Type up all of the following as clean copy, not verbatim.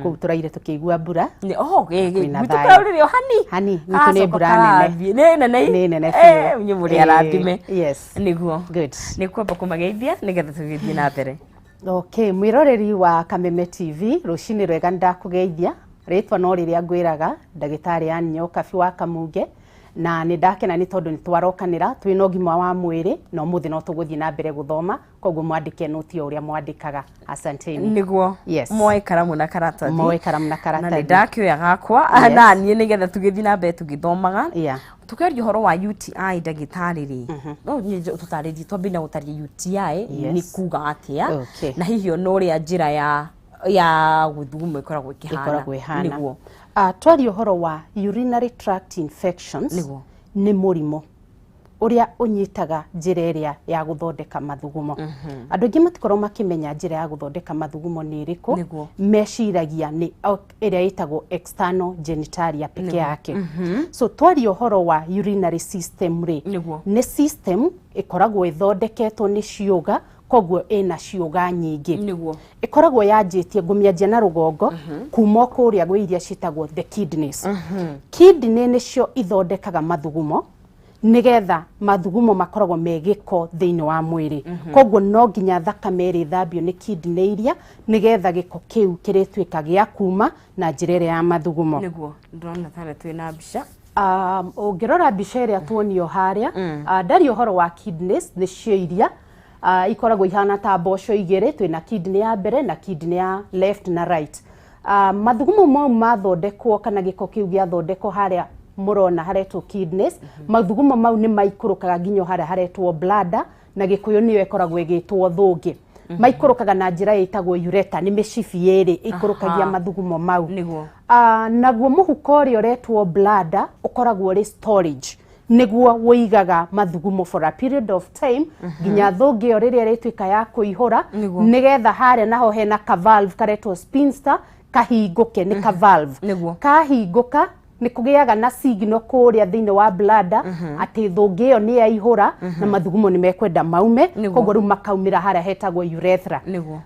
Turaire tukigua mbura ni mutukaurire hani nitune mbura nene unye muri arathime yes niguo good ni kwamba kumageithia nigetha tugithie na mbere. Okay, mwiroreri wa Kameme TV rucini rwega ndakugeithia ritwa no riria ngwiraga ndagitari Anyo Kabi wa Kamunge na ni ndakena ni tondu ni twarokanira twina ugima wa mwiri no muthi no tuguthie na mbere guthoma koguo mwandike noti uria mwandikaga. Asanteni niguo yes moe karamu na karatathi na ni ndakioya gakwa na nie nigetha tugithie na mbere tugithomaga yeah tukeria horo wa UTI ndagitari ri no nye tutarithie twambina gutaria UTI ni kuga atia na hihio no ria njira ya guthuguma ikoragwo ikihana niguo twari horo wa urinary tract infections ni murimo uria unyitaga njira iria ya guthondeka mathugumo andu ingi matikorwo makimenya njira ya guthondeka mathugumo ni iriku meciragia ni iria itagwo external genitalia peke yake so twari horo wa urinary system ri ni system ikoragwo ithondeketwo ni ciuga koguo ina ciuga nyingi niguo ikoragwo yanjitie ngumianjia na rugongo kuma kuria gwe iria citagwo the kidneys kidney nicio ithondekaga mathugumo nigetha mathugumo makoragwo megiko thiini wa mwiri koguo no nginya thakame ri thambio ni kidney iria nigetha giko kiu kiritwika gia kuma na njira ya mathugumo niguo ndona tare twina mbica ungirora mbica iria tuonio haria ndari uhoro wa kidneys nicio iria ikoragwo ihana ta mboco igere twina kidney ya mbere na kidney ya left na right mathugumo mau mathondekwo kana giko kiu gia thondekwo haria murona haretwo kidneys mathugumo mau ni maikurukaga nginyo haria haretwo bladder na gikuyu niyo ikoragwo igitwo thungi maikurukaga na njira itagwo ureter ni micibi yeri ikurukagia mathugumo mau naguo muhuko uri uretwo bladder ukoragwo ri storage niguo woigaga mathugumo for a period of time nginya thungi yo riria ritwika ya kuihura nigetha haria naho hena ka valve karetwo sphincter kahinguke ni ka valve kahinguka ni kugiaga na signal kuria thiini wa bladder ati thungi yo ni yaihura na mathugumo ni mekwenda maume koguo ru makaumira haria hetagwo urethra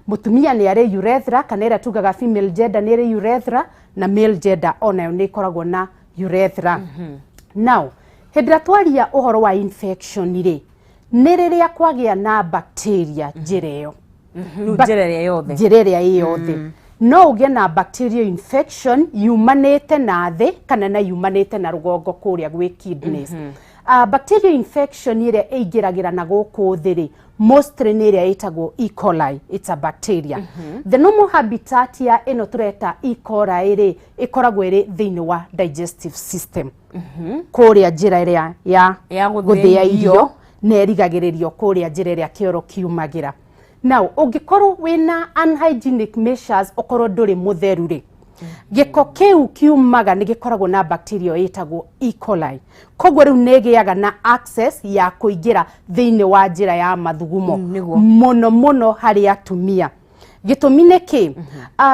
mutumia ni ari urethra kana ira tugaga female gender ni ari urethra na male gender onayo ni koragwo na urethra now hindira twaria uhoro wa infection ri ni riria kwagia na bacteria njireo njira yothe no ugie na bacterial infection yumanite na thi kana na yumanite na rugongo kuria gwe kidneys bacterial infection iria ingiragira na guku thiri mostly ni iria itagwo E. coli. It's a bacteria the normal habitat ya ino tureta E. coli ri ikoragwo iri thiini wa digestive system kuria njira iria ya guthia irio na erigagiririo kuria njira iria kioro kiumagira. Now ungikorwo wina unhygienic measures okorwo nduri mutheru ri giko kiu kiumaga ni gikoragwo na bacteria itagwo E. coli koguo riu negiaga na access ya kuingira thiini wa njira ya mathugumo muno hari atumia gitumi niki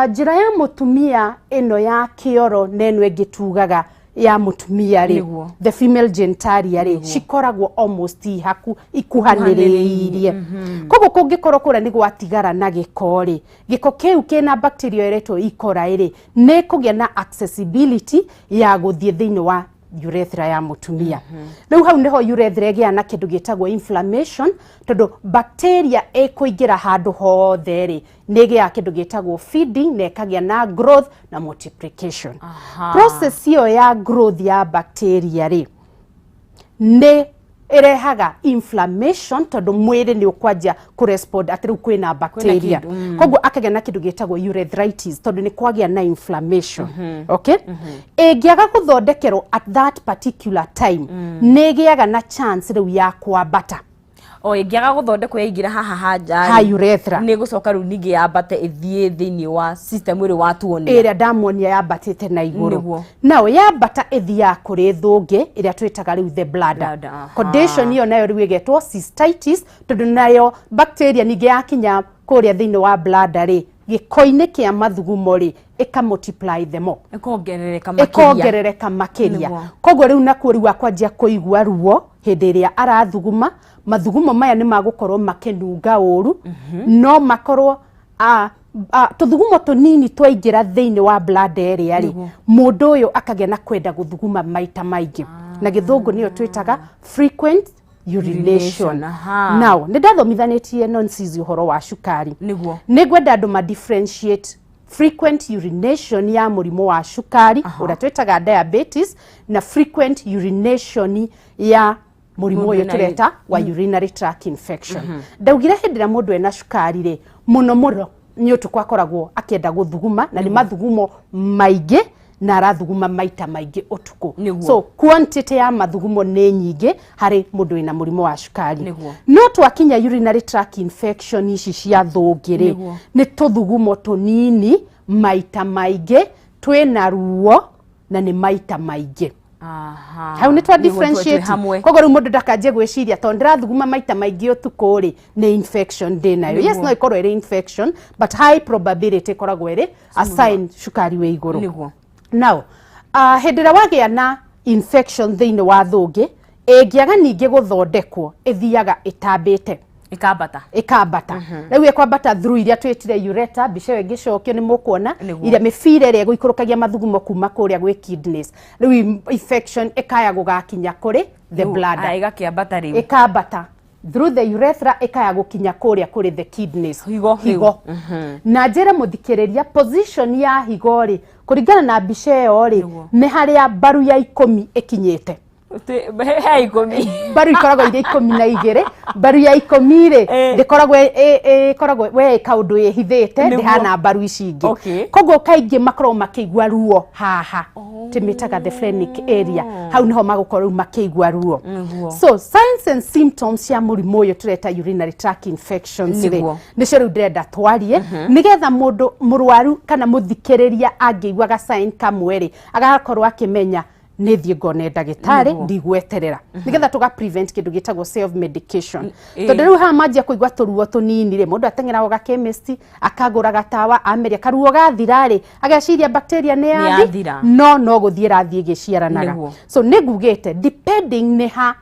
njira ya mutumia ino ya kioro neno egitugaga ya mutumia ri the female genitalia ri cikoragwo almost ikuhaniriirie koguo kungikorwo kura ni gwatigara na giko ri giko kiu kina bacteria iretwo E. coli ri ni kugia na accessibility ya guthie thiini wa urethra ya mutumia riu hau niho urethra igia na kindu gitagwo inflammation tondu bacteria ikuingira handu hothe ri nigia kindu gitagwo feeding na ikagia na growth na multiplication process iyo ya growth ya bacteria ri ni irehaga inflammation tondu mwiri ni ukwanjia kurespond ati riu kwina bacteria koguo akagia na kindu gitagwo urethritis tondu ni kwagia na inflammation okay ingiaga guthondekerwo at that particular time nigiaga na chance riu ya kwambata ingiaga guthondekwo yaingira ha urethra ni gucoka riu ningi yambate ithie thiini wa system iri watuonia iria damonia yambatite na iguru nao yambata ithia kuri thungi iria twitaga riu the bladder condition iyo nayo riu igetwo cystitis tondu nayo bacteria ningi yakinya kuria thiini wa bladder ri gikoini kia mathugumo ri multiply them ikongerereka makiria koguo riu nakuo riu akwanjia kuigua ruo hindi iria arathuguma mathugumo maya ni magukorwo makenunga uru no makorwo tuthugumo tunini twaingira thiini wa bladder area ri mundu uyu akagĩa na kwenda guthuguma maita maingi na githungu niyo twitaga frequent urination. Now nĩndathomithanĩtie nonsizi uhoro wa cukari nĩngwenda andũ ma differentiate frequent urination ya mũrimũ wa cukari ũrĩa twĩtaga diabetes na frequent urination ya mũrimũ ũyũ tũreta wa urinary tract infection. Ndaugire hĩndĩ ĩrĩa mũndũ ena cukari rĩ mũno nĩ ũtukũ akoragwo akĩenda gũthuguma na nĩ mathugumo maingĩ na arathuguma maita maingĩ ũtukũ. So quantity ya mathugumo nĩ nyingĩ harĩ mũndũ wĩna mũrimũ wa cukari. No twakinya urinary tract infection ici cia thũngĩ nĩ tũthugumo tũnini maita maingĩ twĩna ruo na nĩ maita maingĩ. Hau nĩ twa differentiate. Koguo rĩu mũndũ ndakanjie gwĩciria tondũ ndĩrathuguma maita maingĩ ũtukũ rĩ nĩ infection ndĩnayo. Yes, no ikorwo ĩrĩ infection but high probability ikoragwo ĩrĩ a sign cukari wĩ igũrũ. Now, hĩndĩ ĩrĩa wagĩa na infection thĩinĩ wa thũngĩ ĩngĩaga ningĩ gũthondekwo ĩthiaga ĩtambĩte ikambata rĩu ĩkwambata through iria twĩtire ureter mbica ĩyo ĩngĩcokio nĩ mũkuona iria mĩbira ĩrĩa ĩgũikũrũkagia mathugumo kuma kũrĩa gwĩ kidneys rĩu infection ĩkaya gũgakinya kũrĩ the bladder ĩgakĩambata rĩu ĩkambata through the urethra ikaya gukinya kuria kuri the kidneys higo. Na njĩra mũthikĩrĩria position ya higo ri kuringana na mbica ĩyo ri nĩ harĩa mbaru ya 10 ĩkinyĩte. Mbaru ikoragwo irĩ 12 mbaru ya 10 ri ndĩkoragwo we kaũndũ ĩhithĩte ndĩhana mbaru ici ingĩ. Koguo kaingĩ makorwo makĩigua ruo haha tĩmĩtaga the phrenic area hau niho magũkorwo makĩigua ruo. So signs and symptoms ya mũrimũ ũyũ tũreta urinary tract infections rĩ nĩcio rĩu ndĩrenda twarie nĩgetha mũndũ mũrwaru kana mũthikĩrĩria angĩiguaga sign kamwe rĩ agakorwo akĩmenya nĩ thiĩ ngone ndagĩtarĩ ndigweterera nĩgetha tũga prevent kĩndũ gĩtagwo self medication. Tondũ rĩu haha manjia kũigua tũruo tũnini rĩ mũndũ ateng'eraga ga chemist akagũra gatawa ameria karuo gathira rĩ ageciria bacteria nĩ yathira no gũthiĩ rathiĩ gĩciaranaga. So nĩ ngugĩte depending nĩ ha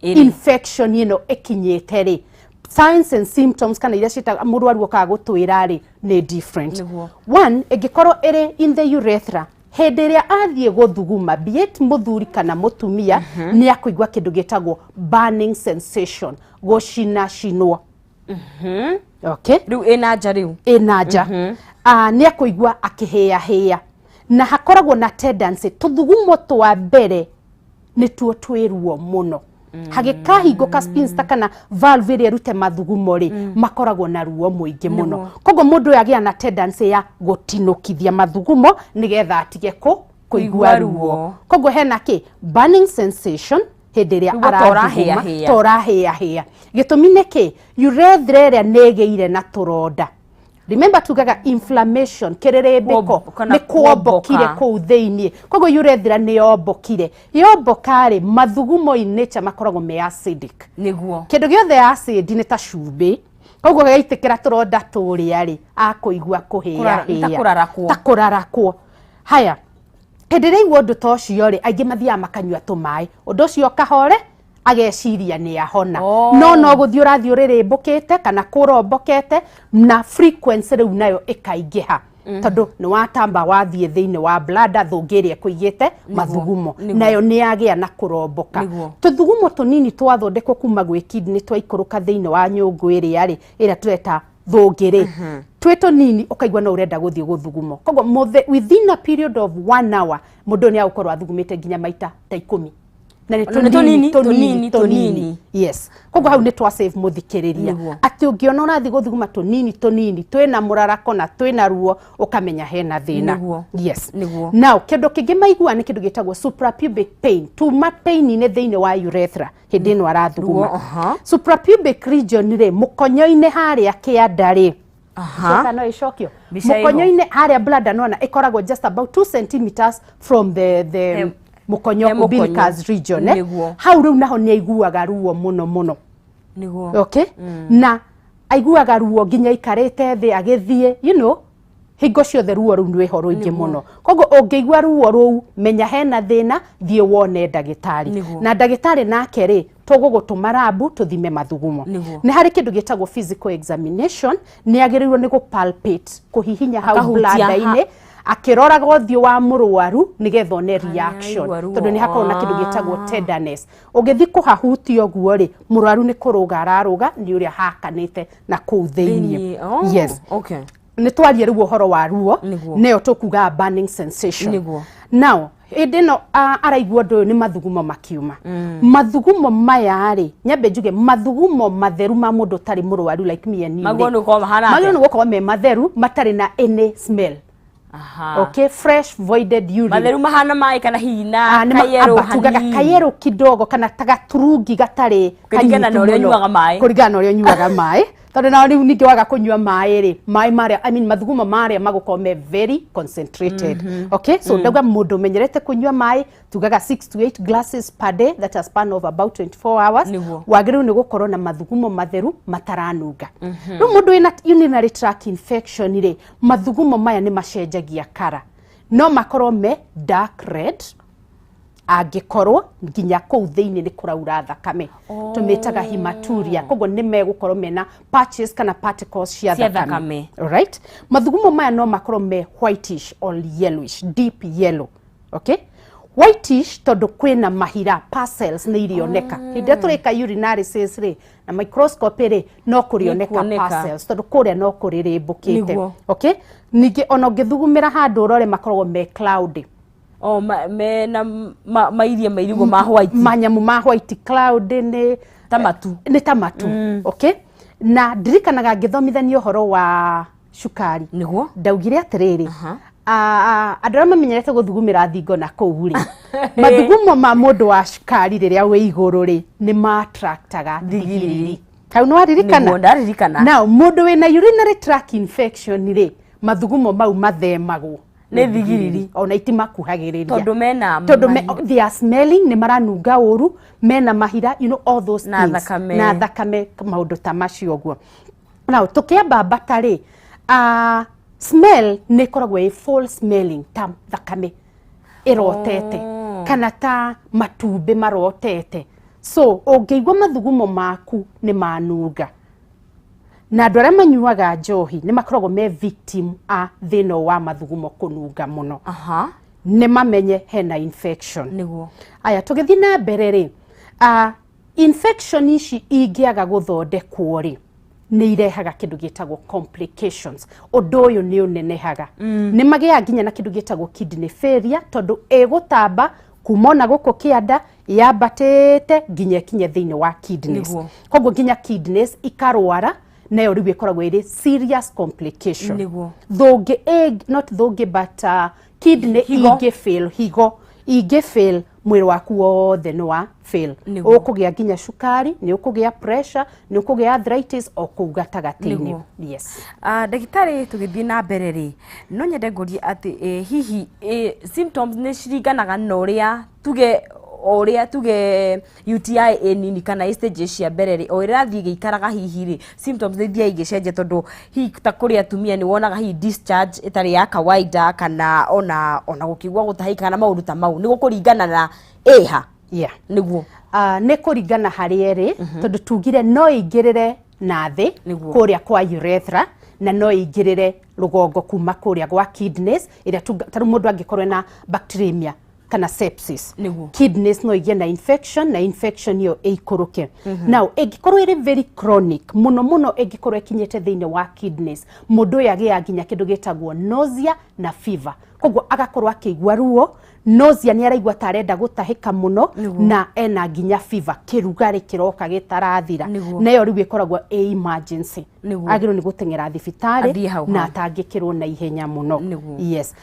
infection ĩno ĩkinyĩte rĩ signs and symptoms kana iria ciĩtaga mũrwaru okaga gũtwĩra rĩ nĩ different. One ĩngĩkorwo ĩrĩ in the urethra hĩndĩ ĩrĩa athiĩ gũthuguma be it mũthuri kana mũtumia nĩ akũigua kĩndũ gĩtagwo burning sensation gũcinacinwo. Okay, rĩu ĩna nja nĩ akũigua akĩhĩahĩa na hakoragwo na tendency tũthugumo twa mbere nĩ tuo twĩruo mũno hagĩkahingũka sphincter kana valve ĩrĩa ĩrute mathugumo rĩ makoragwo na ruo mũingĩ mũno. Koguo mũndũ agĩa na tendency ya gũtinũkithia mathugumo nĩgetha atige kũigua ruo. Koguo hena burning sensation hĩndĩ ĩrĩa arathuguma torahĩahĩa. Gĩtũmi nĩ urethra ĩrĩa nĩĩgĩire na tũronda. Remember tugaga inflammation kĩrĩrĩmbĩko nĩ kuombokire kũu thĩinĩ. Koguo urethra nĩ yombokire yombokare mathugumo-inĩ makoragwo me acidic. Kĩndũ gĩothe acid nĩ ta cumbĩ koguo gĩaitĩkĩra tũronda tũrĩa rĩ akũigua kũhĩahĩa ta kũrarakwo. Haya hĩndĩ ĩrĩa aigua ũndũ ta ũcio rĩ aingĩ mathiaga makanyua tũmaĩ ũndũ ũcio kahore ageciria nĩ ahona. No gũthiĩ ũrathiĩ ũrĩrĩmbũkĩte kana kũrombokete na frequency rĩu nayo ĩkaingĩha tondũ nĩ watamba wathiĩ thĩinĩ wa bladder thũngĩ ĩrĩa ĩkũigĩte mathugumo nayo nĩ yagĩa na kũromboka. Tũthugumo tũnini twathondekwo kuma gwĩ kidney twaikũrũka thĩinĩ wa nyũngũ ĩrĩa rĩ ĩrĩa tũreta thũngĩ rĩ twĩ tũnini ũkaigua no ũrenda gũthiĩ gũthugumwo. Koguo within a period of 1 hour mũndũ nĩ agũkorwo athugumĩte nginya maita ta 10 na nĩ tũnini. Yes, koguo hau nĩ twa save mũthikĩrĩria atĩ ũngĩona ũrathiĩ gũthuguma tũnini twĩna mũrarako na twĩna ruo ũkamenya hena thĩna. Yes. Now kĩndũ kĩngĩ maigua nĩ kĩndũ gĩtagwo suprapubic pain tuma pain-inĩ thĩinĩ wa urethra hĩndĩ ĩno arathuguma. Suprapubic region rĩ mũkonyo-inĩ harĩa kĩanda rĩ no ĩcokio mũkonyo-inĩ harĩa bladder nona ĩkoragwo just about 2 centimeters from the mũkonyo umbilicus region hau rĩu naho nĩ aiguaga ruo mũno. Okay, na aiguaga ruo nginya ikarĩte thĩ agĩthiĩ hingo ciothe ruo rũu nĩ ho rũingĩ mũno. Koguo ũngĩigua ruo rũu menya hena thĩna thiĩ wone ndagĩtarĩ na ndagĩtarĩ nake rĩ tugugutuma rabu tuthime mathugumo ni hari kindu gitagwo physical examination ni agirirwo ni palpate kuhihinya hau bladder-ini akiroraga uthio wa murwaru nigetha one reaction tondu ni hakorwo na kindu gitagwo tenderness ugithi kuhahutio guo ri murwaru ni kuruga araruga ni uria hakanite na kuu thiini yes okay ni twarie riu uhoro wa ruo neyo tukuga burning sensation now idino araigua ndu ni mathugumo makiuma mathugumo maya ri nyambe njuge mathugumo matheru ma mundu tari murwaru like me and you magonu ko mahana magonu ko me matheru matari na any smell okay fresh voided urine matheru mahana mai kana hina kayero kidogo kana tagaturungi gatari kuringana na uria nyuaga mai tondu na riu ningi waga kunyua mai ri mai maria mathugumo maria magukome very concentrated okay so ndauga mundu menyerete kunyua mai tugaga 6 to 8 glasses per day that a span of about 24 hours wagiru ni gukorwo na mathugumo matheru mataranunga no mundu ina urinary tract infection ri mathugumo maya ni macenjagia kara no makorwo me dark red agikorwo nginya kuu thiini ni kuraura thakame tumitaga hematuria koguo ni megukorwo mena patches kana particles cia thakame right mathugumo maya no makorwo me whitish or yellowish deep yellow okay whitish tondu kwina mahira parcels ni irioneka hindi turika urinalysis ri na microscope ri no kurioneka parcels tondu kuria no kuririmbukite okay ningi ono ngithugumira handu urore makorwo me cloudy me na mairia mairigo ma white manyamu ma white cloud ni tamatu okay na ndirikanaga ngithomithania uhoro wa shukari niguo ndaugire atiriri andũ arĩa mamenyerete guthugumira thingo na kũu ri mathugumo ma mũndũ wa shukari rĩrĩa wĩ igũrũ ri nĩ matractaga thigiriri kau no aririkana now mũndũ wĩna urinary tract infection ri mathugumo mau mathemagwo ne thigiriri ona itimakuhagiriria tondu mena they are smelling ni maranunga uru mena mahira you know all those things na thakame maundu ta macio guo now tukiamba batari smell ne koragwo full smelling tam thakame irotete kana ta matumbe marotete so ungeigwa mathugumo maku ni manunga na andũ arĩa manyuaga njohi nĩ makoragwo me victim a thĩna wa mathugumo kũnunga mũno nĩ mamenye hena infection niguo aya tũgĩthiĩ na mbere rĩ infection ici ingĩaga gũthondekwo rĩ nĩ irehaga kĩndũ gĩtagwo complications ũndũ ũyũ nĩ ũnenehaga nĩ magĩaga nginya na kĩndũ gĩtagwo kidney failure tondũ ĩgũtamba kuma na gũkũ kĩanda yambatĩte nginya kinye thĩinĩ wa kidneys koguo nginya kidneys ikarwara nayo riu ikoragwo iri serious complication thonge not thonge but kidney fail mwiri waku wothe no wa fail ukugia nginya shukari ni ukugia pressure ni ukugia arthritis o kuuga tagatini yes ndagitari tugithii na mbere ri no nyende ngurie ati hihi symptoms ni ciringanaga na uria tuge UTI nini kana stage cia mbere ri o irathii giikaraga hihi ri symptoms ni thia igicenje tondu hihi ta kuria tumia ni wonaga hihi discharge itari ya kawaida kana ona gukigwa gutahika kana maundu ta mau ni gukuringana na niguo ni kuringana hari eri tondu tugire no ingirire na thi kuria kwa urethra na no ingirire rugongo kuma kuria gwa kidneys ira taru mundu angikorwe na bacteremia kana sepsis kidneys no igie na infection yo eikuruke now egikorwo iri very chronic muno egikorwo kinyete thiine wa kidneys mundu yagia ginya kindu gitagwo nausea na fever koguo agakorwo akigwa ruo nausea ni araigwa tarenda gutahika muno na ena ginya fever kirugari kiroka gitarathira nayo riu ikoragwo emergency agiro ni gutengera thibitari na atangikirwo na ihenya muno yes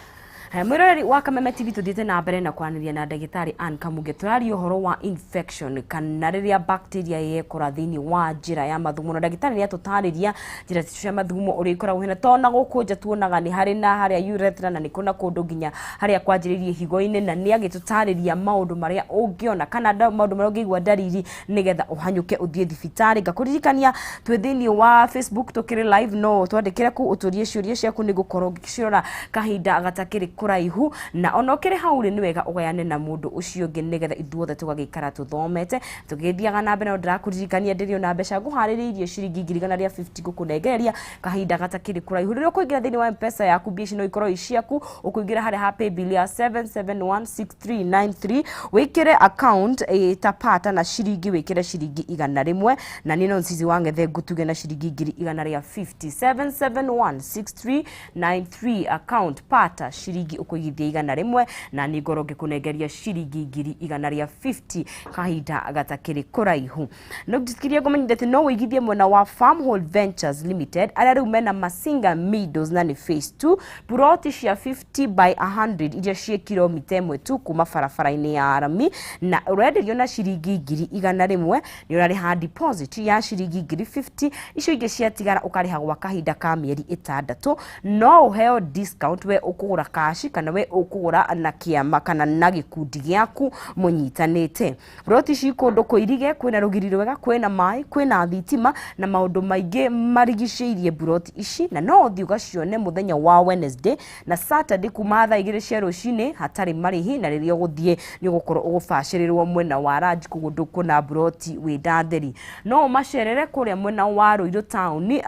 mwiroreri wa Kameme TV tuthiite na mbere na kwaniria na ndagitari Ann Kamuge turario horo wa infection kana riria bacteria yekora thiini wa njira ya mathugumo ndagitari ni atutariria njira cia mathugumo uri ikoragwo hena tona gukunja tuonaga ni hari na haria urethra na ni kuna kundu nginya haria kwanjiririe higo-ini na ni agitutariria maundu maria ungiona kana maundu maria ungiigwa dariri nigetha uhanyuke uthie thibitari ngakuririkania twi thiini wa Facebook tukiri live no twandikire ku uturie ciuria ciaku ni gukorwo ngicirora kahinda agatakiri kuraihu na onokere hauri ni wega ugayane na mundu ucio ngi nigetha ithuothe tugagikara tuthomete tugithiaga na mbere no ndirakuririkania ndirio na mbeca nguhaririirie ciringi 150 gukunengereria kahinda gatakiri kuraihu ririo kuingira thini wa M-Pesa yaku bici no ikorwo iciaku ukuingira hari ha paybill ya 7716393 wikire account tapata na ciringi wikire ciringi 100 na nino ncici wangethe ngutuge na ciringi 7716393 account pata ciringi ukuigithia 100 na ni ngoro ngikunengeria ciringi 150 kahinda gatakiri kuraihu no ngitikiria ngomenyete no wigithie mwena wa Farmhold Ventures Limited aria riu mena Masinga Meadows na ni phase 2 buroti cia 50 by 100 iria cie kilomita 1 tu kuma barabara-ini ya Arami na urenderio na ciringi 100 ni urariha deposit ya ciringi 50 icio ingi ciatigara ukariha gwa kahinda ka mieri 6 no uheo discount we ukugura cash kana we ukugura na kiama kana na gikundi giaku munyitanite buroti ci kundu kuirige kwina rugiriro wega kwina mai kwina thitima na maundu maingi marigiciirie buroti ici na no uthi ugacione muthenya wa Wednesday na Saturday kuma thaa 2 cia rucini hatari marihi na ririo guthie ni gukorwo ugubacirirwo mwena wa ranji kugundu kuna buroti wi ndatheri no macerere kuria mwena wa Ruiru town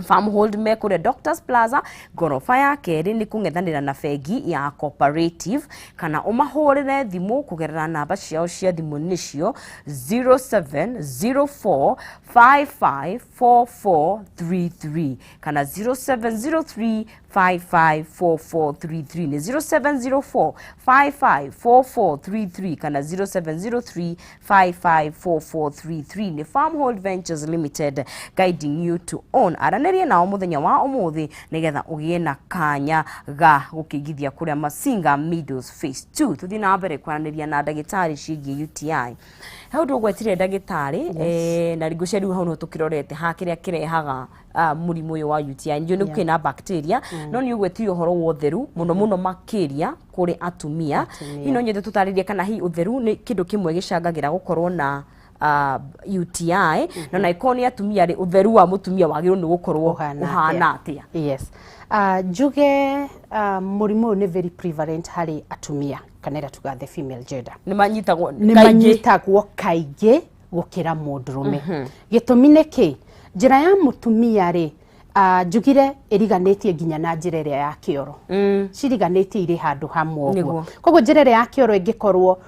Farmhold me kure Doctors Plaza gorofa ya keri ni kungethanira na bengi ya Cooperative kana umahorere thimu kugerera namba ciao cia thimu nicio 0704554433 kana 0703554433 ni 0704554433 kana 0703554433 ni Farmhold Ventures Limited guiding you to own aranĩrie nao muthenya wa umuthi nigetha ugie na kanya ga gukigithia kuria Masinga Meadows phase 2 tuthi na mbere kwaranĩria na ndagĩtarĩ ciĩgiĩ UTI hau ndugwetire ndagĩtarĩ na rigucia riu hau no tukirorete ha kiria kirehaga murimu uyu wa UTI ndio ni kwina bacteria no ni ugwetire uhoro wa utheru muno makiria kuri atumia ino nyende tutaririe kana hi utheru ni kindu kimwe gicangagira gukorwo na UTI na ikoni atumia ri utheru wa mutumia wagiro ni gukorwo uhana atia yes juge murimu ni very prevalent hari atumia kanera tuga the female gender ni manyitagwo kaige gukira mundurume gitumi niki njira ya mutumia ri njugire iriganetie nginya na njira iria ya kioro ciriganetie iri handu hamwe uguo koguo njira iria ya kioro ingikorwo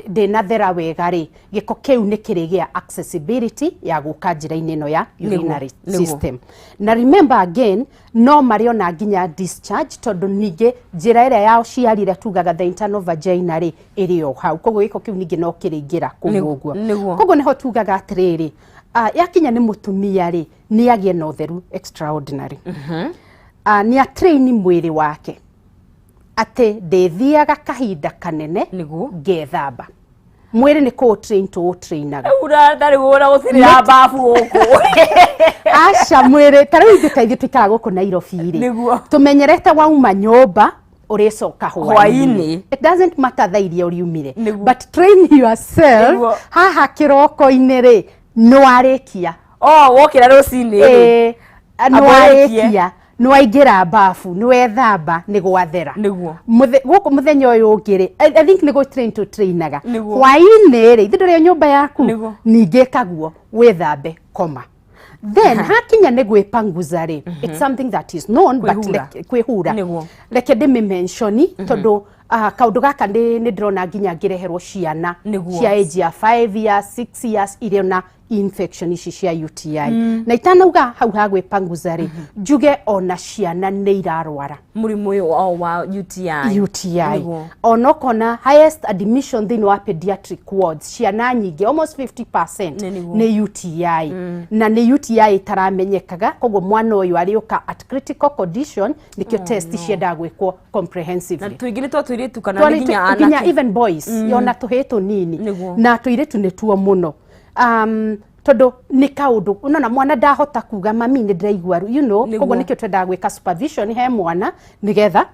ndina thera wega ri giko kiu ni kirigia accessibility ya guka njira-ini ino ya urinary system na remember again no mariona nginya discharge tondu ningi njira iria ya ciarire tugaga the internal vagina ri iri o hau koguo giko kiu ningi no kiringira kuguo koguo niho tugaga atiriri yakinya ni mutumia ri ni agie na utheru extraordinary ni a train mwiri wake ate ndethiaga kahinda kanene ngethamba mwiri ni ko train to trainaga ura ndari wona guthirira bafu guku acha mwiri tariu ndikaithio twikara guku Nairobi ri tumenyerete wauma nyomba uricoka hwaini it doesn't matter thairia uriumire but train yourself haha kiroko-ini ri no arikia wokira rucini no arikia no aingira bafu no ethamba ni gwathera guku muthenya uyu ungiri I think ni go train to trainaga hwaini ri thindure nyumba yaku ninge kaguo withambe koma then hakinya ni gwipanguza ri it's something that is known but kwihura reke ndimi mention tondu kaundu gaka ni ndirona nginya ngireherwo ciana cia age ya 5 years 6 years iria na infection ici cia UTI na itanauga hau ha gwipanguza ri njuge ona ciana ni irarwara murimu uyu wa UTI onokona highest admission thini wa pediatric wards ciana nyingi almost 50% ni UTI na ni UTI taramenyekaga koguo mwana uyu ariuka at critical condition nikio test cienda gwikwo comprehensively na tuingire twatwiritu kana nginya anake nginya even boys yona tuhetu nini na tuiretu ni tuo muno todo ni kaundu unona mwana ndahota kuga mami ni ndiraigua koguo nikio twenda gwika supervision he mwana nigetha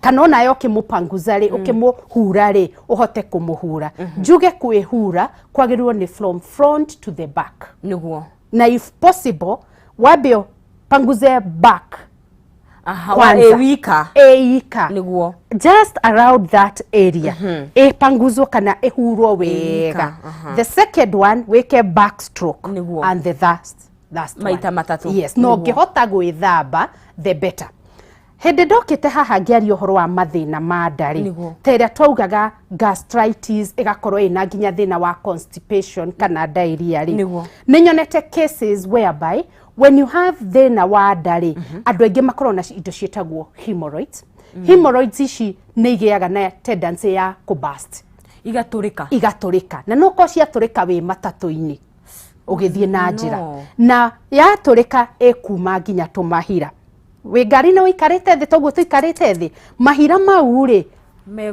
kana ona yo kimupanguza ri ukimuhura ri uhote kumuhura njuge kwihura kwagirwo ni from front to the back niguo na if possible wabio panguze back wika niguo just around that area ipanguzwo kana ihurwo wega. The second one weke backstroke and the last maita matatu. Yes, no ngihota gwithamba the better. Hende ndokite haha ngiaria uhoro wa mathina ma ndari teria twaugaga gastritis igakorwo ina nginya thina wa constipation kana diarrhea ri ni nyonete cases whereby when you have thina wa ndari andu aingi makorwo na indo cietagwo hemorrhoids. Hemorrhoids ici ni igiaga na tendency ya kubust, igaturika na no ko ciaturika wi matatu-ini ugithie na njira na yaturika ekuma nginya tumahira we ngari no ikarite thi toguo tuikarite thi mahira mau ri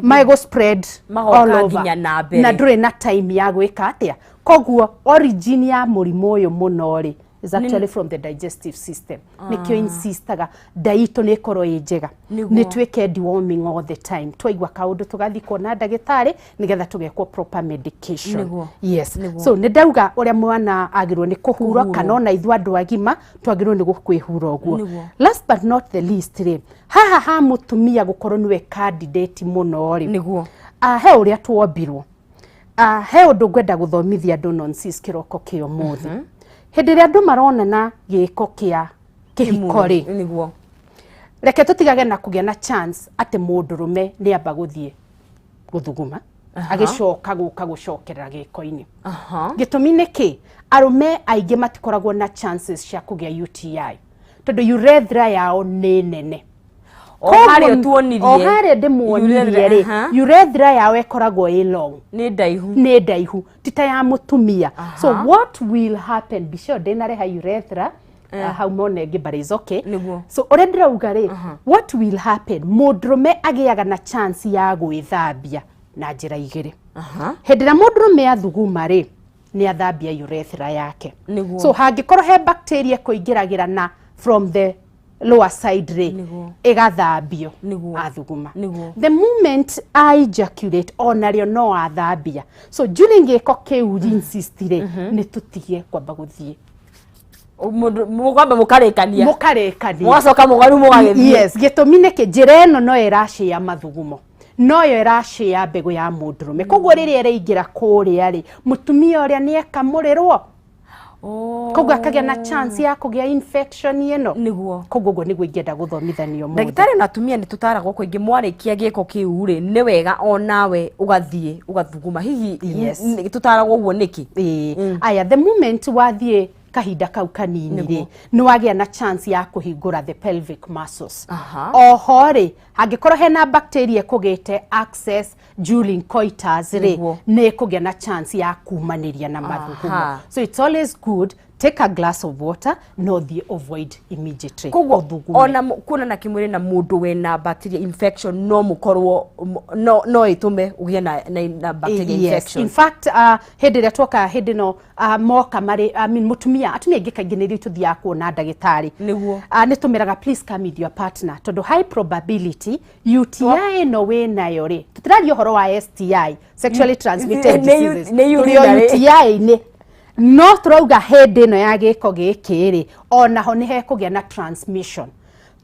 mego spread all over na ndure na time ya gwika atia. Koguo origin ya murimo uyu muno ri is actually from the digestive system. Nikio insistaga daito ne koro ejega ni tweke deworming all the time twaigwa kaundu tugathi kuona ndagitari nigetha tugekwo proper medication. Yes, so ni ndauga uria mwana agirwo ni kuhuro kana ona ithu andu agima twagirwo ni gukwihura uguo. Last but not the least ri ha mutumia gukorwo niwe candidate muno ri he uria twombirwo he undu ngwenda guthomithia andu nonsense kiroko kio muthi hindi ria andu marona na giko kia kihiko ri niguo reke tutigage na kugia na chance ati mundurume ni amba guthie guthuguma agicoka guka gucokerera giko-ini. Gitumi niki arume aingi matikoragwo na chances cia kugia UTI tondu urethra yao ni nene. Ohari ndimuonirie ri urethra yao ekoragwo i long ni ndaihu tita ya mutumia. So what will happen be sure dinare ha urethra how monegi but is okay. So already rauga ri what will happen mudrume agiaga na chance ya gwithambia na njira igiri. Hedira mudrume athuguma ri ni athambia urethra yake. So hangikorwo he bacteria kuingiragira na from the lower side ri igathambio athuguma. The moment I ejaculate onario no athambia. So during giko kiu insist ri ni tutigie kwamba guthie mugamba mukarekania mwacoka mugaru mugagithie. Yes, gitumi niki njira eno no irashi ya mathugumo no yo irashi ya mbegu ya mundurume. Koguo riri iraingira kuria ri mutumia uria ni ekamurirwo koguo akagia na chance ya kugia infection ino niguo. Koguo niguo ingenda guthomithanio muthi. Ndagitari na atumia ni tutaragwo kuingi mwarikia giko kiu ri ni wega onawe ugathie ugathuguma hihi tutaragwo uguo niki. Aya the moment wathie kahinda kau kanini ri ni wagia na chance ya kuhingura the pelvic muscles. Oho ri hangikorwo hena bacteria kugite access during coitus ri ni kugia na chance ya kumaniria na mathugumo. So it's always good take a glass of water no the avoid immediately. Koguo ona kuna na kimwiri na mundu wena bacteria infection no mukorwo no itume ugie na bacteria infection. In fact hindi ria twoka hindi no moka mari mutumia atumia ingi kaingi ni tuthia kuona ndagitari niguo ni tumiraga please come with your partner tondu high probability UTI no we nayo ri tutirario horo wa STI sexually transmitted diseases UTI ni no turauga hindi ino ya giko giki ri ona ho ni he kugia na transmission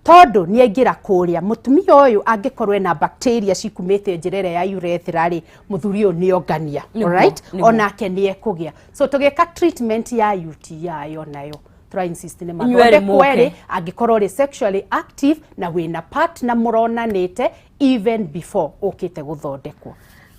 tondu ni aingira kuria mutumia uyu angikorwe na bacteria cikumite njirere ya urethra ri muthuri uyu ni ongania. Alright, ona ke ni ekugia. So tugeka treatment ya UTI onayo try insist ni mathonde kweri angikorwo ri sexually active na wina partner muronanite even before okite guthondekwo.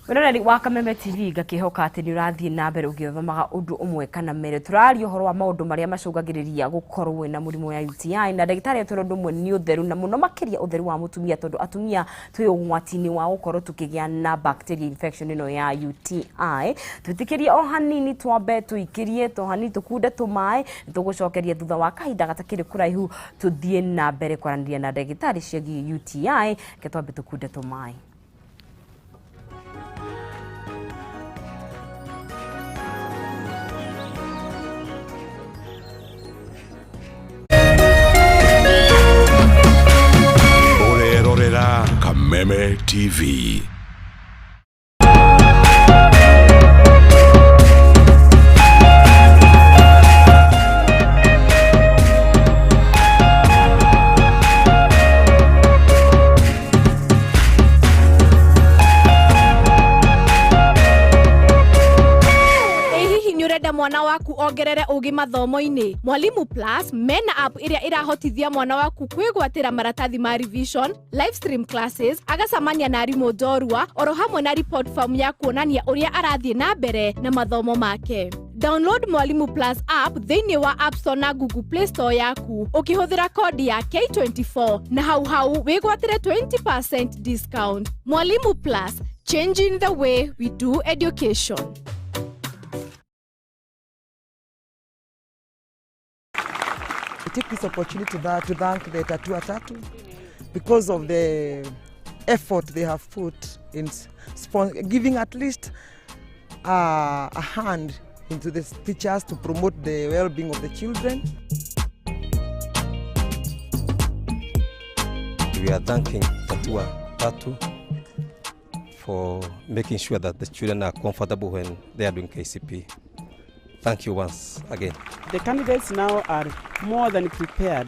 Wena wa Kameme TV gakihoka ati ni urathie na mbere ugithomaga undu umwe kana mere turario horo wa maundu maria macungagiriria gukorwo wina murimo ya UTI na ndagitari atoro undu umwe ni utheru na muno makiria utheru wa mutumia tondu atumia twi ugwati-ini wa gukorwo tukigia na bacteria infection ino ya UTI. Twitikirie o hanini twambe tuikirie to hanini tukunde tumai tugucokeria thutha wa kahinda gatakiri kuraihu tuthie na mbere kwaranĩria na ndagitari ciagi UTI ke twambe tukunde tumai. Kameme TV. mwana waku ongerere ugi mathomo-ini. Mwalimu Plus mena app iria irahotithia mwana waku kwigwatira maratathi ma revision, live stream classes, agacamania na arimũ njorua, oro hamwe na report form ya kuonania uria arathie na mbere na mathomo make. Download Mwalimu Plus app thĩinĩ wa App Store na Google Play Store yaku ukihũthĩra kodi ya K24 na hau wigwatire 20% discount. Mwalimu Plus, changing the way we do education. I take this opportunity to thank the Tatua Tatu because of the effort they have put in giving at least a hand into the teachers to promote the well-being of the children. We are thanking Tatua Tatu for making sure that the children are comfortable when they are doing KCP. Thank you once again. The candidates now are more than prepared.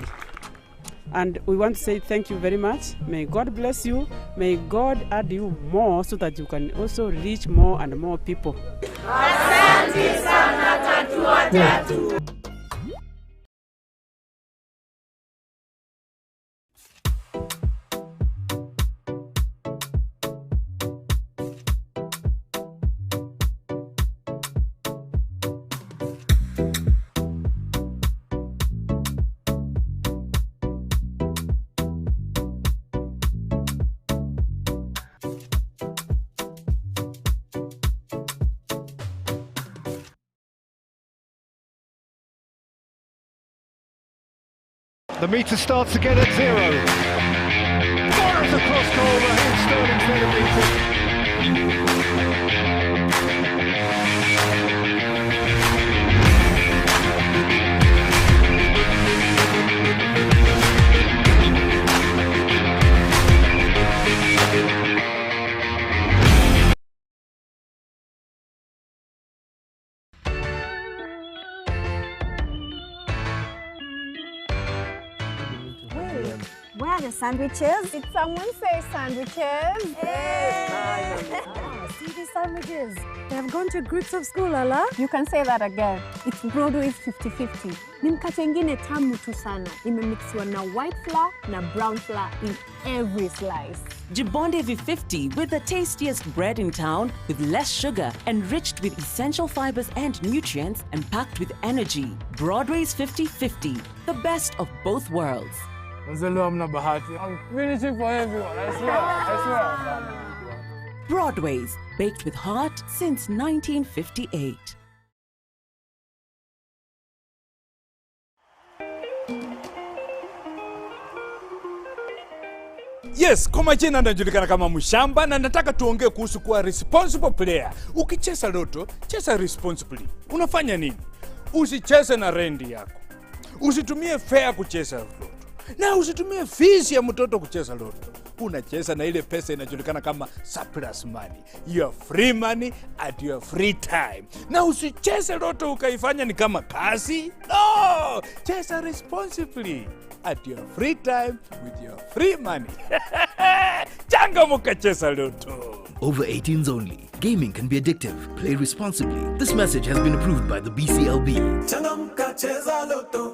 And we want to say thank you very much. May God bless you. May God add you more so that you can also reach more and more people. Asante sana Tatua Tatu. The meter starts again at 0. Fires across goal, Raheem Sterling's there to beat it. Where are the sandwiches? Did someone say sandwiches? Hey. See these sandwiches? They have gone to groups of school, Lala. You can say that again. It's Broadway's 50-50. Ni mkate ingine tamu tu sana. Imemixiwa na white flour na brown flour in every slice. Jibonde V50 with the tastiest bread in town with less sugar, enriched with essential fibers and nutrients and packed with energy. Broadway's 50-50, the best of both worlds. I'm finishing for everyone, I swear. Broadway's, baked with heart since 1958. Yes, kwa majina najulikana kama Mshamba na nataka tuongee kuhusu kuwa responsible player. Ukicheza loto, cheza responsibly. Unafanya nini? Usicheze na rendi yako. Usitumie fare kucheza loto. Na usitumie fees ya mtoto kucheza loto. Unacheza na ile pesa inajulikana kama surplus money. Your free money at your free time. Na usicheze loto ukaifanya ni kama kazi. No! Cheza responsibly at your free time with your free money. Changamuka cheza loto. Over 18s only. Gaming can be addictive. Play responsibly. This message has been approved by the BCLB. Changamuka cheza loto.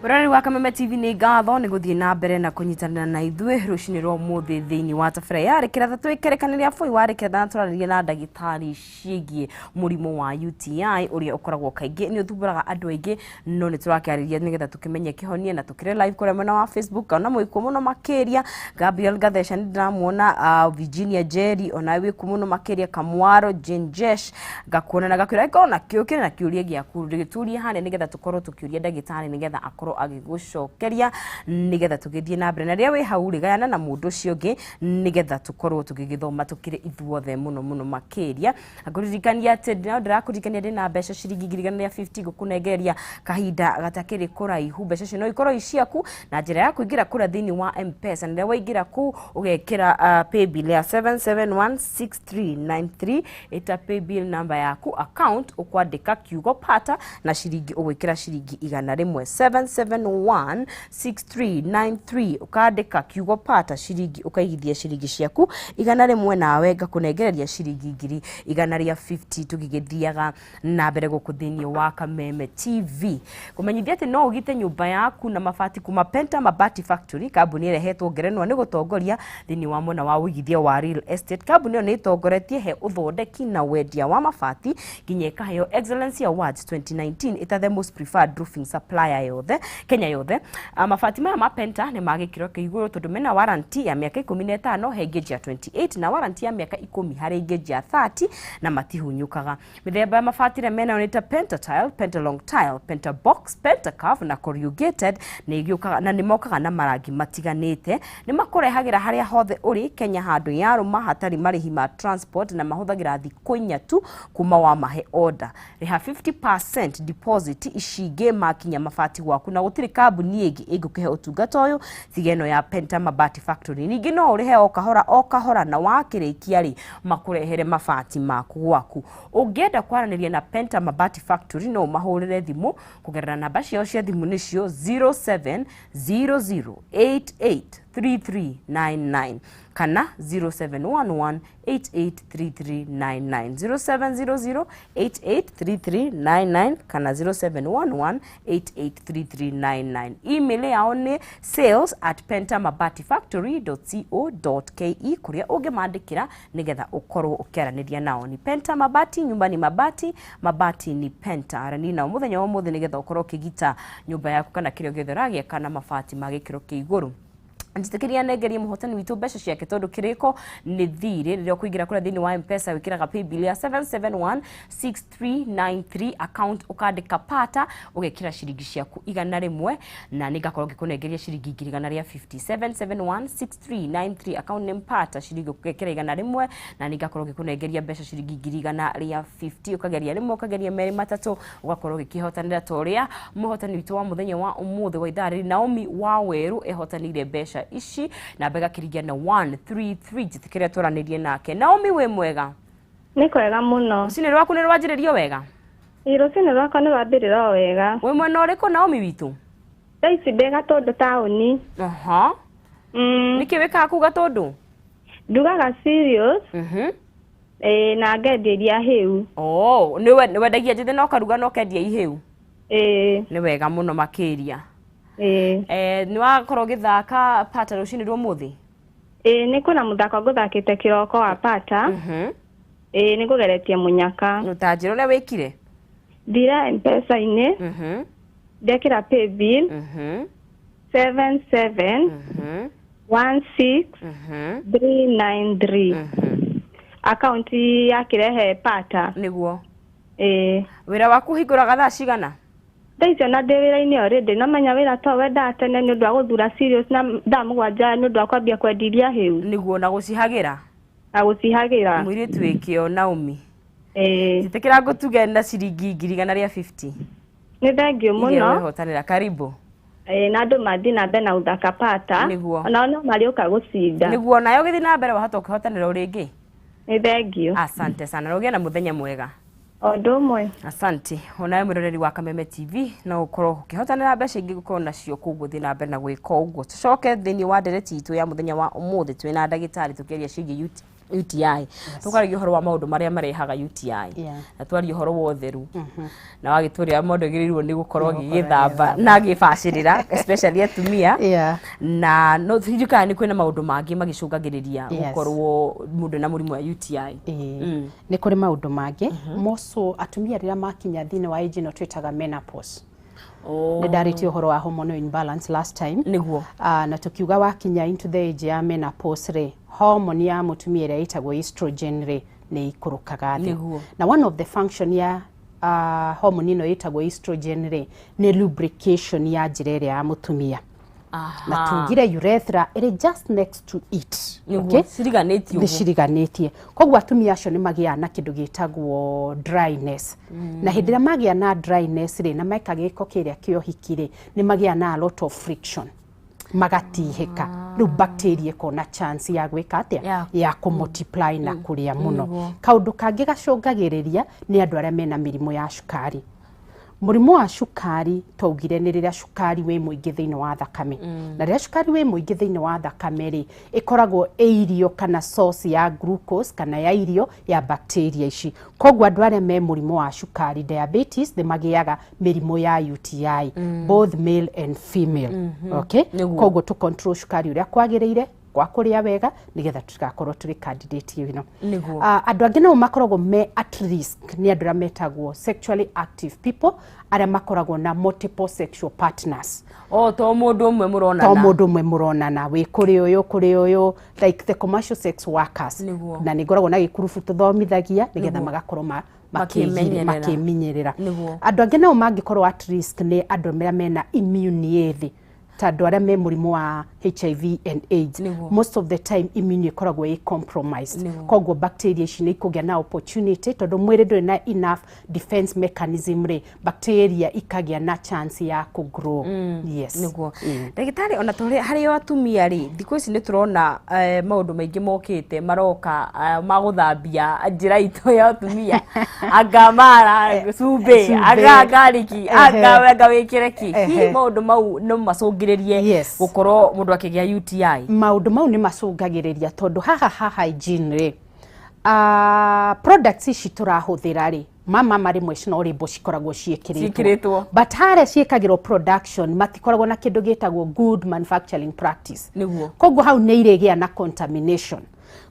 Burari wa Kameme TV ni ngatho ni guthie na mbere na kunyitana na ithuĩ rucini rwa muthi thiini wa tabira ya rekera twikerekaniria foi wa rekera turariria na ndagitari ciĩgie murimu wa UTI uria ukoragwo kaingi ni uthumburaga andu aingi no ni turakiariria nigetha tukimenye kihonie na tukire live kuri mwena wa Facebook ona mwiko muno makiria Gabriel Gathesha ndiramuona Virginia Jerry ona wiku muno makiria Kamwaro Jenjesh gakuona na gakwira ikona kiukire na kiuria giaku gituria hane nigetha tukorwo tukiuria ndagitari nigetha akoro agigucokeria nigetha tugithie na mbere na ria wi hau rigayana na mundu ucio ngi nigetha tukorwo tugigithoma tukire ithuothe muno makiria akuririkania ati ndirakurikania ndina mbeca ciringi 150 gukunengeria kahinda gatakiri kuraihu mbeca cio no ikorwo iciaku na njira ya kuingira kura thiini wa M-Pesa na waingira ku ugekira paybill ya 7716393 eta paybill number yaku account ukwandika kiugo pata na ciringi ugwikira ciringi 100 7 07116393 ukandika kiugo pata ciringi ukaigithia ciringi ciaku igana rimwe nawe ngakunegereria ciringi 150 tugigithiaga na mbere guku thiini wa Kameme TV. Kumenyithia ati no ugite nyumba yaku na mabati kuma Penta Mabati Factory, kambuni irehetwo ngerenwa ni gutongoria thiini wa mwena wa uigithia wa real estate. Kambuni yo ni itongoretie he uthondeki na wendia wa mabati nginya ikaheo Excellence Awards 2019 ita the most preferred roofing supplier yothe Kenya yothe. Mabati maya ma Penta ni magikiro kia iguru tondu mena warranty ya miaka 15 he gauge ya 28 na warranty ya miaka 10 hari gauge ya 30 na matihunyukaga. Mithemba ya mabati re mena unita Penta Tile, Penta Long Tile, Penta Box, Penta Curve na Corrugated ni igiukaga na ni mokaga na marangi matiganite. Ni makurehagira haria hothe uri Kenya handu ya ruma hatari marihi ma transport na mahuthagira thikũ 4 tu kuma wa mahe order. Riha 50% deposit icige makinya mabati gwaku na gutiri kambuni ingi igukihe utungata uyu thigeno ya Penta Mabati Factory. Ningi no urihe o kahora na wakirikia ri makurehere mabati maku gwaku. Ungienda kwaraniria na Penta Mabati Factory no mahurire thimu kugerera namba ciao cia thimu nicio 0700883399 kana 0711883399 0700883399 kana 0711883399. Email yao ni sales@pentamabatifactory.co.ke kuria ungimandikira nigetha ukorwo ukiaraniria nao. Ni Penta Mabati, nyumba ni mabati, mabati ni Penta. Arani nao muthenya wa muthi nigetha ukorwo ukigita nyumba yaku kana kirio giothe ragia kana mabati magikiro kia iguru. Njitekeria negerie muhotani witu besha ciake tondu kiriko ni thire ririo kuingira kura thini wa M-Pesa wikiraga paybill ya 7716393 account ukandika pata ugekira ciringi ciaku igana rimwe na ningakorwo ngikunegeria ciringi 150 account ni mpata ciringi ugekira igana rimwe na ningakorwo ngikunegeria besha ciringi 150 ukageria rimwe ukageria meri matatu ugakorwo ugikihotanira toria muhotani witu wa muthenya wa umuthi wa idari Naomi Waweru ehotanire besha ici na bega kirigia na 133 jitikiria toranirie nake. Naomi we mwega? Ni kwega muno. Rucini rwaku ni rwanjiririo wega? Rucini rwakwa ni rwambiriro wega. We mwena uriko Naomi witu? Daici bega tondu tauni. Aha. Niki weka kuga tondu? Ndugaga serious. Na ngenderia hiu. Oh, ni wendagia njithe no karuga no kendia iheu? Ni wega muno makiria. Ni wakorwo githaka pata rucini rwo muthi? Ni kuna muthako nguthakite kiroko wa pata. Ni kugeretie munyaka. Utanjira uria wikire? Thira M-Pesa-ini. Ndekira paybill. 7716 account ya kirehe pata. Niguo. Wira waku hinguraga thaa cigana? Daicio na ndewira-ini already namenya wira to wenda tene ni undu wa guthura serious na ndamugwanja ni undu wa kwambia kwendiria hiu. Niguo na gucihagira? Na gucihagira. Mwiritu wikio Naomi. Jitekira ngutuge na ciringi 150. Ni thengio muno. Ile wehotanira karibu. Na andu mathi na mbere na uthaka pata. Niguo. Ona no mariuka gucinda. Niguo nayo githi na mbere wahota ukihotanira uringi. Ni thengio. Asante sana. Rogia na muthenya mwega. Ondo mwe. Asante. Onaye mwiroreri wa Kameme TV na ukorwo ukihotanira mbeca ingi gukorwo nacio kuguthi na mbere na gwika uguo. Tucoke thini wa ndereti itu ya muthenya wa umuthi twina ndagitari tukiaria ciigi UTI. Tukaragia horo wa maundu maria marehaga UTI. Na twari horo wa utheru. Na wagituria maundu girirwo ni gukorwo gigithamba na gibacirira especially atumia. Na no thijika ni kwina maundu mangi magicungagiriria gukorwo mundu na murimu wa UTI. Ni kuri maundu mangi moso atumia rira makinya thini wa age no twitaga menopause. Ndariti uhoro wa hormonal imbalance last time. Niguo. Na tukiuga wakinya into the age ya menopause re hormone ya mutumia ira itagwo estrogen re ni ikurukaga thi. Na one of the function ya hormone ino itagwo estrogen re ni lubrication ya njira ya mutumia. Na tungire urethra iri just next to it. Okay? Siriganetie. Siriganetie. Koguo atumia acio ni magia na kindu gitagwo dryness. Na hindira magia na dryness ri na maika giko kiria kio hikire ni magia na a lot of friction. Magatihika. Riu bacteria kona chance ya gwika atia ya kumultiply na kuria muno. Kaundu kangi gacungagiriria ni andu aria mena mirimu ya cukari. Mũrimũ wa cukari twaugire nĩ rĩrĩa cukari wĩ mũingĩ thĩinĩ wa thakame. Na rĩrĩa cukari wĩ mũingĩ thĩinĩ wa thakame rĩ, ĩkoragwo irio kana source ya glucose kana ya irio ya bacteria ici. Koguo andũ arĩa me mũrimũ wa cukari diabetes nĩ magĩaga mĩrimũ ya UTI, both male and female. Okay? Koguo to control cukari ũrĩa kwagĩrĩire kwa kũrĩa wega nigetha tũtigakorwo tũrĩ candidate ĩno. Andũ angĩ nao makoragwo me at risk nĩ andũ arĩa metagwo sexually active people arĩa makoragwo na multiple sexual partners. To mũndũ ũmwe mũronana. To mũndũ ũmwe mũronana wĩ kũrĩ ũyũ like the commercial sex workers. Na nĩ ngoragwo na gĩkurubu tũthomithagia nigetha magakorwo makĩmenyerera. Andũ angĩ nao mangĩkorwo at risk nĩ andũ arĩa mena immune thĩ. Tandũ arĩa me mũrimũ wa HIV and AIDS. Most of the time immune ĩkoragwo compromised. Koguo bacteria ici nĩ ikũgĩa na opportunity tondũ mwĩrĩ ndũrĩ na enough defense mechanism rĩ, bacteria ikagĩa na chance ya grow. Yes. Ndagĩtarĩ ona tũrĩ harĩ atumia rĩ, thikũ ici nĩ tũrona maũndũ maingĩ mokĩte maroka magũthambia njĩra itũ ya atumia. Anga mara cumbĩ, anga gariki, anga wega wĩkĩre ki. Hihi maũndũ mau no macũngĩrĩrie gũkorwo mũndũ akĩgĩa UTI. Maũndũ mau nĩ macũngagĩrĩria tondũ haha hygiene rĩ, products ici tũrahũthĩra rĩ, mama rĩmwe no rĩmbo cikoragwo ciĩkĩrĩtwo, but harĩa ciĩkagĩrwo production matikoragwo na kĩndũ gĩtagwo good manufacturing practice. Koguo hau nĩ irĩgĩa na contamination.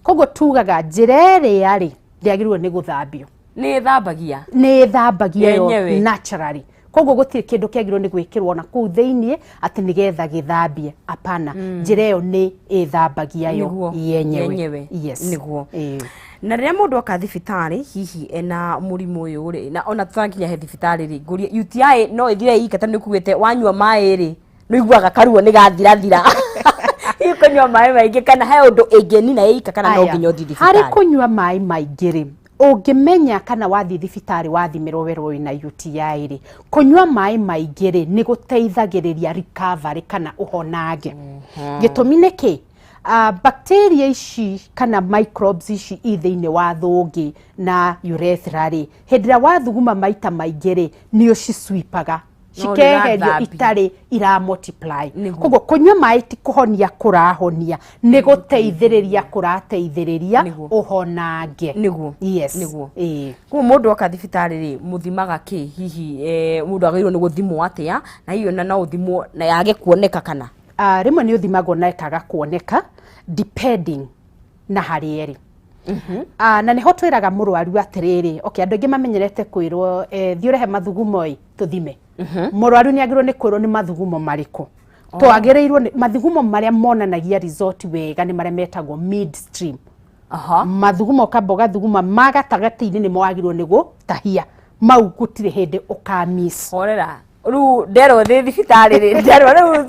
Koguo tugaga njĩra ĩrĩa rĩ ndĩagĩrĩirwo nĩ gũthambio. Nĩ thambagia yo naturally. Koguo gũtirĩ kĩndũ kĩagĩrĩirwo nĩ gwĩkĩrwo na kũu thĩinĩ atĩ nĩgetha gĩthambie. Apana, njĩra ĩyo nĩ ĩthambagia yo yenyewe. Yes. Na rĩrĩa mũndũ oka thibitarĩ hihi ena mũrimũ ũyũ rĩ, na ona tũtanginya he thibitarĩ rĩ, ngũria UTI no ĩthire ikata nĩ kugĩte wanyua maĩ rĩ, nĩ iguaga karuo nĩ gathirathira. Kũnyua maĩ maingĩ kana he ũndũ ĩngĩnina ĩika kana no nginya ũthiĩ thibitarĩ. Harĩ kũnyua maĩ maingĩ rĩ, ũngĩmenya kana wathiĩ thibitarĩ wathimĩrwo werwo wĩna UTI rĩ, kũnyua maĩ maingĩ rĩ nĩ gũteithagĩrĩria recovery kana ũhonange. Gĩtũmi nĩ kĩ? Bacteria ici kana microbes ici thĩinĩ wa thũngĩ na urethra rĩ, hĩndĩ ĩrĩa wathuguma maita maingĩ rĩ nĩ ũcicwipaga cikeherio itarĩ ira multiply. Koguo kũnyua maĩ ti kũhonia kũrahonia, nĩ gũteithĩrĩria kũrateithĩrĩria ũhonange. Yes. Koguo mũndũ oka thibitarĩ rĩ mũthimaga kĩ hihi mũndũ agĩrĩirwo nĩ gũthimwo atĩa na hihi ona no ũthimwo na yage kuoneka kana? Rĩmwe nĩ ũthimagwo na ĩkaga kuoneka depending na harĩ erĩ. Na nĩho twĩraga mũrwaru atĩrĩrĩ, okay, andũ aingĩ mamenyerete kwĩrwo thiĩ ũrehe mathugumo tũthime. Mũrwaru nĩ agĩrĩirwo nĩ kwĩrwo nĩ mathugumo marĩkũ. Twagĩrĩirwo mathugumo marĩa monanagia result wega nĩ marĩa metagwo midstream. Mathugumo kamba ũgathuguma magatagatĩ-inĩ nĩ mwagĩrĩirwo nĩ gũtahia. Mau gũtirĩ hĩndĩ ũkamiss. Horera ru ndero thi thibitarĩ rĩ ndero rĩu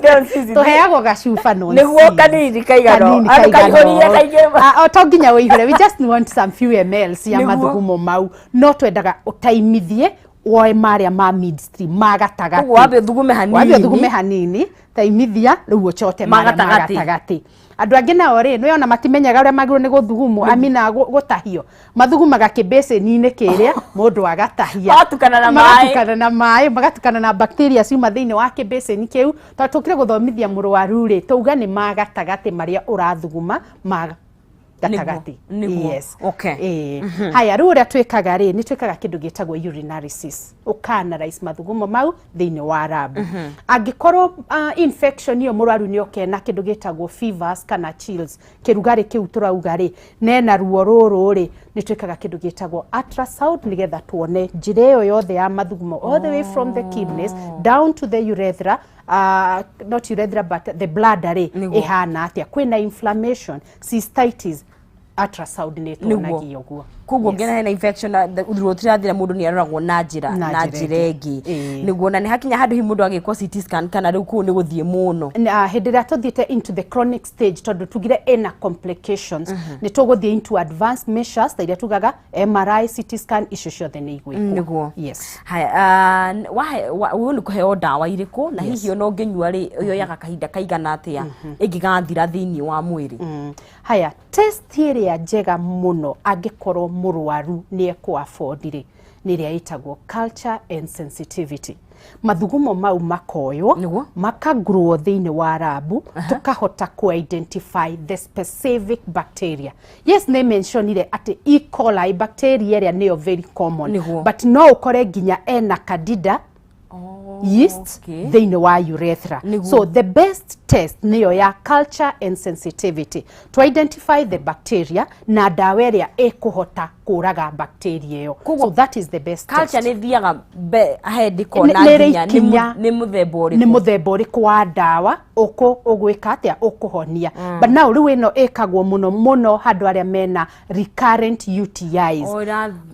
tũheagwo gacuba no nĩguo kanini kaigano akaihũria kaingĩ to nginya ũihũre, we just want some few ml ya mathugumo mau, no twendaga ũtaimithie woe marĩa ma midstream magatagatĩ. Wambe thugume hanini taimithia rĩu ũcote magatagatĩ. Andũ angĩ nao rĩ nĩona matimenyaga ũrĩa magĩrĩirwo nĩ gũthugumwo, amina gũtahio mathugumaga kĩbĩcĩni-inĩ kĩrĩa mũndũ agatahia, magatukana na maĩ magatukana na bacteria ciuma thĩinĩ wa kĩbĩcĩni kĩu. Tondũ tũkire gũthomithia mũrwaru rĩ tauga nĩ magatagatĩ marĩa ũrathuguma gatagatĩ. Yes. Haya rĩu ũrĩa twĩkaga rĩ nĩ twĩkaga kĩndũ gĩtagwo urinalysis, ũkanalyze mathugumo mau thĩinĩ wa lab. Angĩkorwo infection iyo mũrwaru nĩ oke na kĩndũ gĩtagwo fevers kana chills, kĩrugarĩ kĩu tũrauga rĩ nena ruo rũrũ rĩ nĩ twĩkaga kĩndũ gĩtagwo ultrasound nĩgetha tuone njĩra ĩyo yothe ya mathugumo all the way from the kidneys down to the urethra, not urethra but the bladder rĩ ihana atĩa, kwĩna inflammation, cystitis, ultrasound nĩ tuonagia ũguo. Koguo ngena hena infection ruo tirathira mũndũ nĩ aroragwo na njĩra ĩngĩ nĩguo na nĩ hakinya handũ hi mũndũ agĩkwo CT scan kana rĩu kũu nĩ gũthiĩ mũno. Hĩndĩ ĩrĩa tũthiĩte into the chronic stage tondũ tugire ena complications nĩ tũgũthiĩ into advanced measures ta iria tugaga MRI, CT scan icio ciothe nĩ igwĩkwo. Yes. Haya ũyũ nĩ kũheo ndawa irĩkũ na hihi ona ũngĩnyua rĩ yoyaga kahinda kaigana atĩa ĩngĩgathira thĩinĩ wa mwĩrĩ? Haya test ĩrĩa njega mũno angĩkorwo mũrwaru nĩ ekũ afford rĩ nä ä rä a ĩtagwo culture and sensitivity. Mathugumo mau makoywo makagrow thĩinĩ wa rabu tukahota ku-identify the specific bacteria. Yes, nĩ mentionire atĩ E. coli bacteria ĩrĩa nĩyo very common, but no ũkore nginya ena candida yeast thĩinĩ wa urethra. So the best test nĩyo ya culture and sensitivity to identify the bacteria na ndawa ĩrĩa ĩkũhota kũraga bacteria ĩyo. So that is the best test. Culture nĩ thiaga ahead kona nginya nĩ mũthemba ũrĩkũ wa ndawa ũgwĩka atĩa ũkũhonia. But now rĩu ĩno ĩkagwo mũno handũ arĩa mena recurrent UTIs.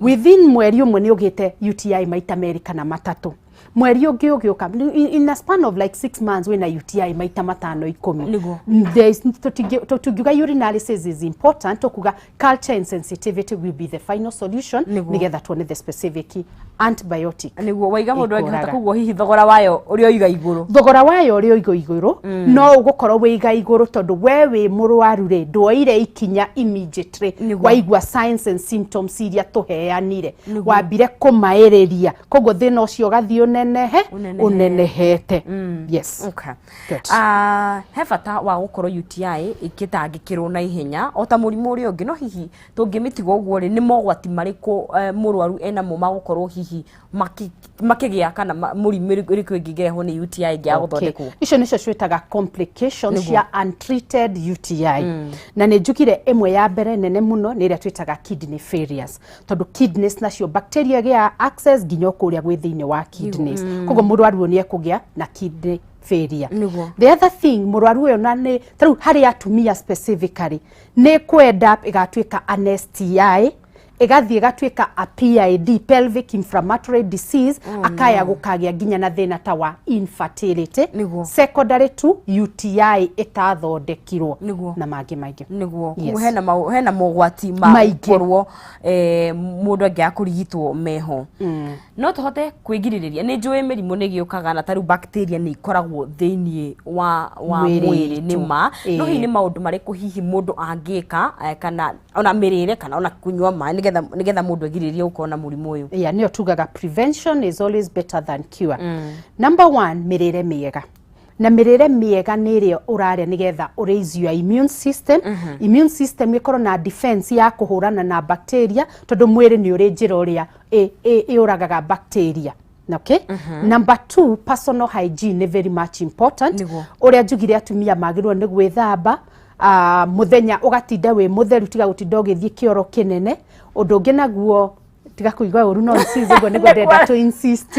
Within mweri ũmwe nĩ ũgĩte UTI maita merĩ kana matatũ. Mweri ũngĩ ũgĩũka in a span of like 6 months wena UTI maita 5-10. Tukiuga urinalysis is important, tukuga culture and sensitivity will be the final solution nigetha tuone the specific antibiotic. Niguo waiga mũndũ angĩhota kugwo hihi thogora wayo ũrĩa ũiga igũrũ. Thogora wayo ũrĩa ũiga igũrũ no ũgũkorwo wĩiga igũrũ tondũ we wĩ mũrwaru rĩ ndwoire ikinya immediately waigua signs and symptoms iria tũheanire wambire kũmaĩrĩria koguo thĩna ũcio ũgathiĩ unenehete. Yes. Okay. Good. He bata wa gũkorwo UTI ĩkĩtangĩkĩrwo na ihenya o ta mũrimũ ũrĩa ũngĩ no hihi tũngĩmĩtiga ũguo rĩ nĩ mogwati marĩkũ mũrwaru ena mo magũkorwo hihi makĩgĩa kana mũrimũ ũrĩkũ ũngĩgerehwo nĩ UTI ĩngĩ ya gũthondekwo. Icio nĩcio twĩtaga complications cia untreated UTI. Na nĩ njugire ĩmwe ya mbere nene mũno nĩ ĩrĩa twĩtaga kidney failures tondũ kidneys nacio bacteria gĩa access nginya kũrĩa gwĩ thĩinĩ wa kidneys. Koguo mũrwaru nĩ ekũgĩa na kidney failure. The other thing mũrwaru ũyũ na nĩ tarĩu harĩ atumia specifically nĩ kwenda ĩgatuĩka an STI ĩgathiĩ ĩgatuĩka a PID pelvic inflammatory disease akaya gũkagĩa nginya na thĩna ta wa infertility secondary to UTI ĩtathondekirwo na mangĩ maingĩ. Niguo hena mogwati ma gũkorwo mũndũ angĩaga kũrigitwo meho. No tũhote kwĩgirĩrĩria nĩ njũĩ mĩrimũ nĩ gĩũkaga na tarĩu bacteria nĩ ikoragwo thĩinĩ wa mwĩrĩ nĩma no hihi nĩ maũndũ marĩkũ hihi mũndũ angĩka kana ona mĩrĩre kana ona kũnyua maĩ nigetha mũndũ agirĩrĩrie gũkorwo na mũrimũ ũyũ. Yeah, nĩyo tugaga prevention is always better than cure. Number 1, mĩrĩre mĩega. Na mĩrĩre mĩega nĩ ĩrĩa ũrarĩa nigetha raise your immune system. Immune system ĩkorwo na defense ya kũhũrana na bacteria tondũ mwĩrĩ nĩ ũrĩ njĩra ũrĩa ĩũragaga bacteria. Okay? Number 2, personal hygiene is very much important. Ũrĩa njugire atumia magĩrĩirwo nĩ gwĩthamba muthenya ugatinda we mutheru tiga gutinda ũgĩthiĩ kĩoro kĩnene. Ũndũ ũngĩ naguo tiga kũigua ũru no nsizego nĩguo ndenda to insist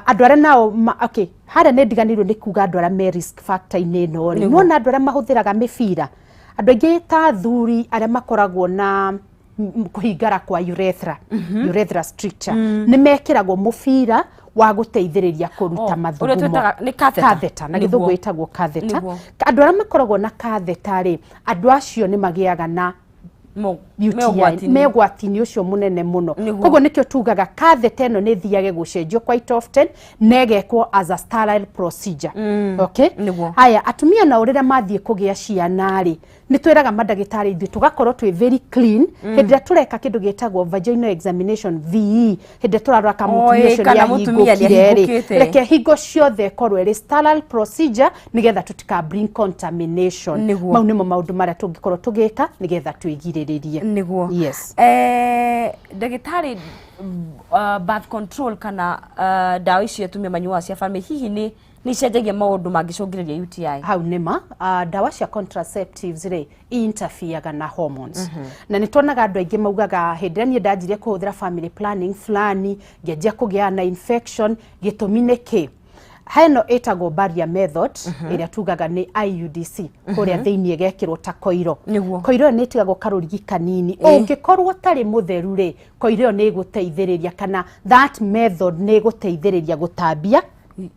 andũ arĩa nao okay harĩa nĩ ndiganĩirwo nĩ kuga andũ arĩa me risk factor inĩ ĩno rĩ nona andũ arĩa mahũthĩraga mĩbira andũ aingĩ ta athuri arĩa makoragwo na kũhingara kwa urethra stricture nĩ mekĩragwo mũbira wa gũteithĩrĩria kũruta mathugumo nĩ catheter na gĩthũngũ ĩtagwo catheter. Andũ arĩa makoragwo na catheter rĩ andũ acio nĩ magĩaga na megwati-inĩ ũcio mũnene mũno. Koguo nĩkĩo tugaga catheter ĩno nĩ thiage gũcenjio quite often na ĩgekwo as a sterile procedure. Okay? Haya atumia na rĩrĩa mathiĩ kũgĩa ciana rĩ nĩ twĩraga mandagĩtarĩ ithuĩ tũgakorwo twĩ very clean hĩndĩ ĩrĩa tũreka kĩndũ gĩtagwo vaginal examination VE hĩndĩ ĩrĩa tũrarora ka mũtumia nĩ ahingũkire reke hingo ciothe ĩkorwo ĩrĩ sterile procedure nĩgetha tũtika bring contamination. Mau nĩmo maũndũ marĩa tũngĩkorwo tũgĩka nĩgetha twĩgirĩrĩrie. Niguo. Yes. Ndagĩtarĩ birth control kana ndawa icio atumia manyuaga cia family hihi nĩ cenjagia maũndũ mangĩcũngĩrĩria UTI. Hau nĩma ndawa cia contraceptives rĩ interfereaga na hormones. Na nĩ tuonaga andũ aingĩ maugaga hĩndĩ ĩrĩa niĩ ndanjirie kũhũthĩra family planning fulani ngĩanjia kũgĩa na infection gĩtũmi nĩ kĩ heno ĩtagwo barrier method ĩrĩa tugaga nĩ IUDC kũrĩa thĩinĩ gekĩrwo ta koiro. Koiro nĩ ĩtigagwo karũrigi kanini ũngĩkorwo tarĩ mũtheru rĩ koiro nĩ ĩgũteithĩrĩria kana that method nĩ ĩgũteithĩrĩria gũtambia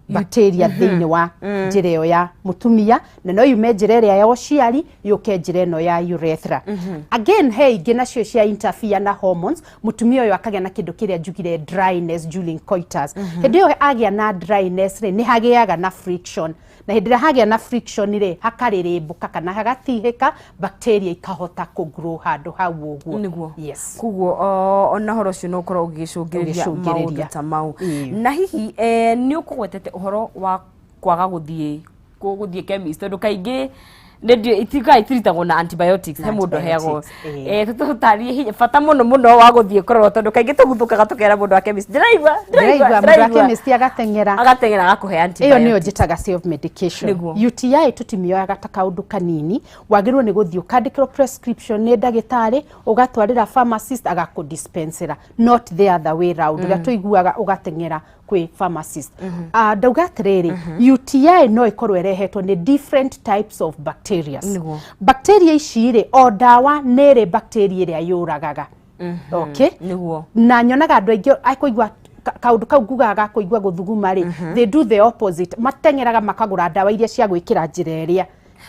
bacteria thiini wa njira iyo ya mutumia na no yume njira ria ya uciari yuke njira ino ya urethra. Again he ingi nacio cia interfere na hormones, mutumia uyu akagia na kindu kiria njugire dryness during coitus. Hindi iyo agia na dryness ni hagiaga na friction, na hindi ria hagia na friction ri hakaririmbuka kana hagatihika bacteria ikahota ku grow handu hau uguo. Niguo. Yes. Kuguo ona horo cio no korwo ugicungiriria maundu ta mau. Na hihi ni ukugwetete uhoro wa kwaga guthie chemist tondu kaingi ndio itiritagwo na antibiotics he mundu heagwo tututarie hinya bata muno wa guthie kororo tondu kaingi tuguthukaga tukera mundu wa chemist ndiraigwa mundu wa chemist agatengera agakuhe antibiotics. Iyo niyo njitaga self medication. UTI tutimioyaga ta kaundu kanini, wagirwo ni guthie ukandikirwo prescription ni ndagitari ugatwarira pharmacist agakudispensera, not the other way round. Ria tuiguaga ugatengera kwi pharmacist. Ndauga atiriri UTI no ikorwo irehetwo ni different types of bacteria. Bacteria ici ri o dawa nere bacteria iria yuragaga. Okay? Na nyonaga andu aingi akuigwa kaundu kau ngugaga kuigwa guthuguma ri, they do the opposite. Matengeraga makagura dawa iria cia gwikira njira iria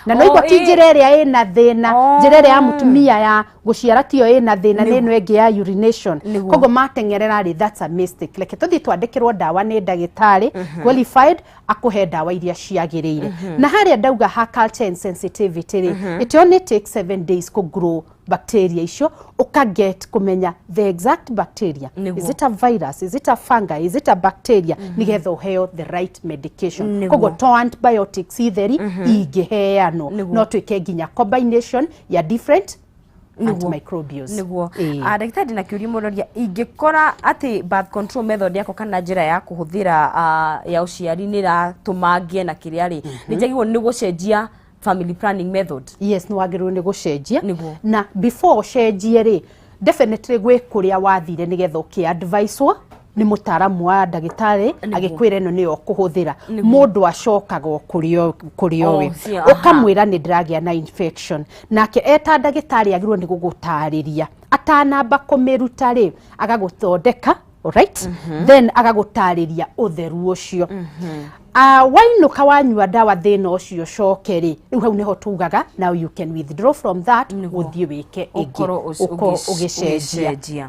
na no igwa ti njira iria ina thina, njira iria ya mutumia ya guciara tio ina thina ni no engi ya urination. Kogo matengerera ri, that's a mistake. Like tuthi twandikirwo dawa ni ndagitari qualified akuhe dawa iria ciagirire. Na haria ndauga ha culture and sensitivity ri, it only takes 7 days to grow bacteria icio ukaget kumenya the exact bacteria. Is it a virus, is it a fungi, is it a bacteria? Nigetha uheo the right medication. Kogo to antibiotics itheri ingiheano no twike nginya combination ya different antimicrobials. Niguo. Ndagitari na kiuria muroria ingikora ati birth control method yako kana njira ya kuhuthira ya uciari ni ratumangie na kiria ri nijagirwo ni gucenjia family planning method. Yes, no wagirwo ni gucenjia na before ucenjie ri definitely gwe kuria wathire nigetha ukiadvicewo ni mutaramu wa ndagitari agikwira ino niyo kuhuthira. Mundu acokaga kurio we ukamwira ni ndiragia na infection nake eta ndagitari agirwo ni gugutariria atanamba kumiruta ri agaguthondeka, alright, then agagutariria utheru ucio. Wainuka wanyua dawa thina ucio cokeri riu hau niho tugaga now you can withdraw from that uthie wike ingi ugicenjia.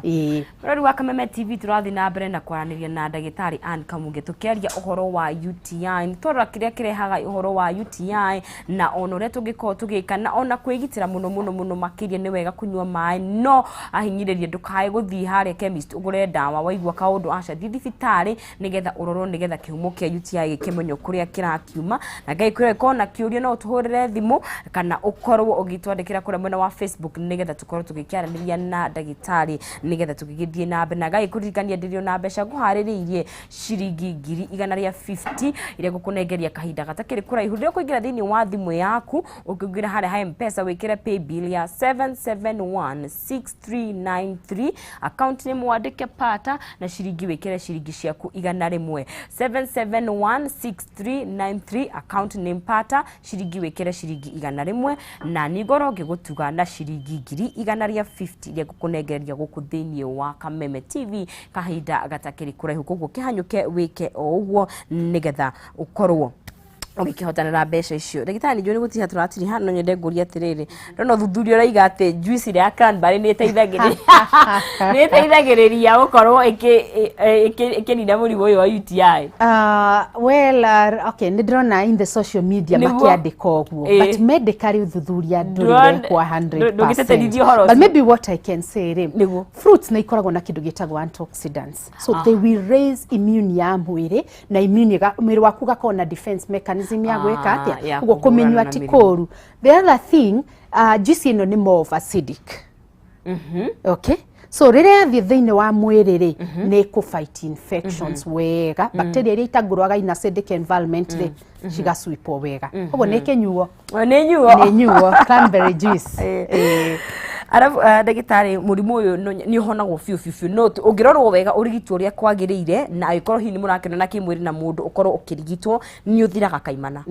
Rori wa Kameme TV turathi na mbere na kwaraniria na ndagitari Ann Kamunge tukiaria uhoro wa UTI, twara kiria kirehaga uhoro wa UTI na onore tungiko tugika na ona kwigitira muno makiria ni wega kunywa mai no ahinyiririe ndukae guthii haria chemist ugure dawa waigwa kaundu aca thibitari nigetha urorwo nigetha kihumo kia UTI kimenyo kuria kirakiuma na ngai kuria kona kiuria no tuhurire thimu kana ukorwo ugitwandikira kuria mwena wa Facebook nigetha tukorwo tugikiaraniria na ndagitari nigetha tugigithie na mbere na ngai kuririkania ndirio na mbeca nguhaririirie ciringi 150 iria gukunengeria kahinda gatakiri kuraihu rio kuingira thiini wa thimu yaku ukiingira haria ha M-Pesa wikire pay bill ya 7716393 account name wandike pata na ciringi wikire ciringi ciaku 100 7716393 account name pata ciringi wikire ciringi 100 na nigoro ngigutuga na ciringi 150 iria gukunengeria guku thiini wa Kameme TV kahinda gatakiri kuraihu koguo kihanyuke wike o uguo nigetha ukorwo ugikihotanira mbeca icio. Ndagitari njoo ni gutiha turatiri hano nyende nguria atiriri ndono thuthurio raiga ati juice ya cranberry ni iteithagiriria gukorwo ikinina murimu uyu wa UTI. Okay, ndirona in the social media makiandika uguo but medically thuthuria ndurire kwa 100%. But maybe what I can say fruits na ikoragwo na kindu gitagwo antioxidants, so they will raise immune ya mwiri na immune mwiri waku gakona defense mechanism ya gweka atia ugo kumenywa tikoru. The other thing juice ino ni more of acidic. Okay, so riria thi thiini wa mwiri ri ni ku fight infections wega bacteria iria itagurwaga in acidic environment ri cigaswipo wega ugo ni kenyuo cranberry juice. Arafu ndagitari murimu uyu ni uhonagwo fiu no ungirorwo wega urigitwo uria kwagirire na agikorwo hini murakena na kimwiri na mundu ukorwo ukirigitwo ni uthiraga kaimana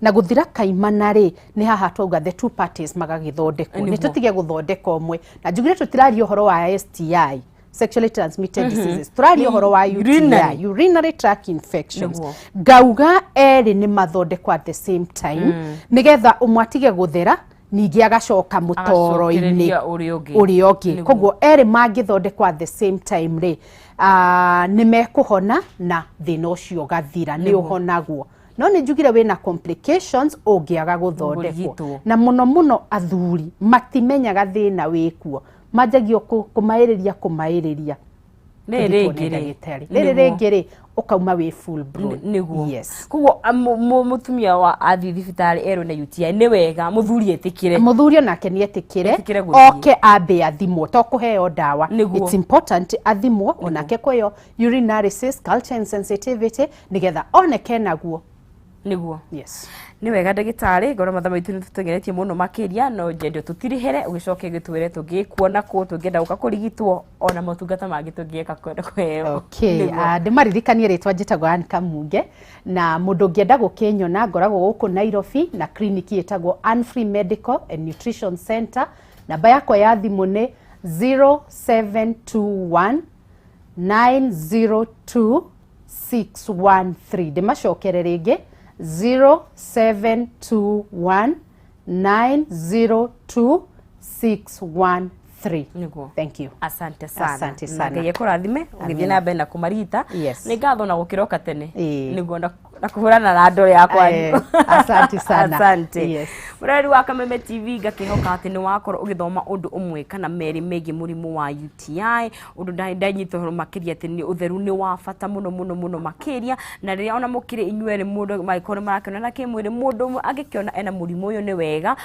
na guthira kaimana ri ni haha twauga the two parties magagithondekwo ni tutige guthondeka umwe na njugire tutiraria uhoro wa STI sexually transmitted diseases turario horo wa UTI urinary tract infections gauga eri ni mathondeko at the same time nigetha umwatige guthera ningi agacoka mutoro-ini uri ungi koguo eri mangithondekwo at the same time ri ni mekuhona na thina ucio gathira ni uhonagwo no ni njugire wina complications ungiaga guthondekwo na muno athuri matimenyaga thina wikuo manjagio kumairiria riri ukauma wi full blown niguo kugo mutumia wa athi thibitari ero na UTI ni wega muthuri etikire muthuri onake ni etikire oke abe athimwo to kuheo dawa it's important athimwo onake koyo urinary cyst culture and sensitivity nigetha oneke naguo niguo ni wega ndagitari ngoro matha maitu nitutegeretie muno makiria no njendio tutirihere ugicoke gitwire tungikuona ku tungenda uka kurigitwo ona motungata mangi tungieka kwenda kweo ndimaririkanie ritwa njitagwo Ann Kamunge na mundu ngienda gukinyona ngoragwo guku Nairobi na clinic yetagwo Ann Free Medical and Nutrition Center namba yakwa ya thimu ni 0721 902 613 ndimacokere ringi 0721 902 613 thank you asante sana ngai ekurathime ugithie na mbere na kumarigita ni ngatho na gukiroka tene niguo na kuhurana na andũ yakwa asante sana asante Mureri wa Kameme TV ngakihoka ati ni wakoro ugithoma undu umwe kana meri megi murimu wa UTI undu ndanyitwo makiria ati ni utheru ni wa bata muno makiria na riria ona mukire inyuere mundu maikoro marakena na kimwiri mundu agikiona ena murimu uyu ni wega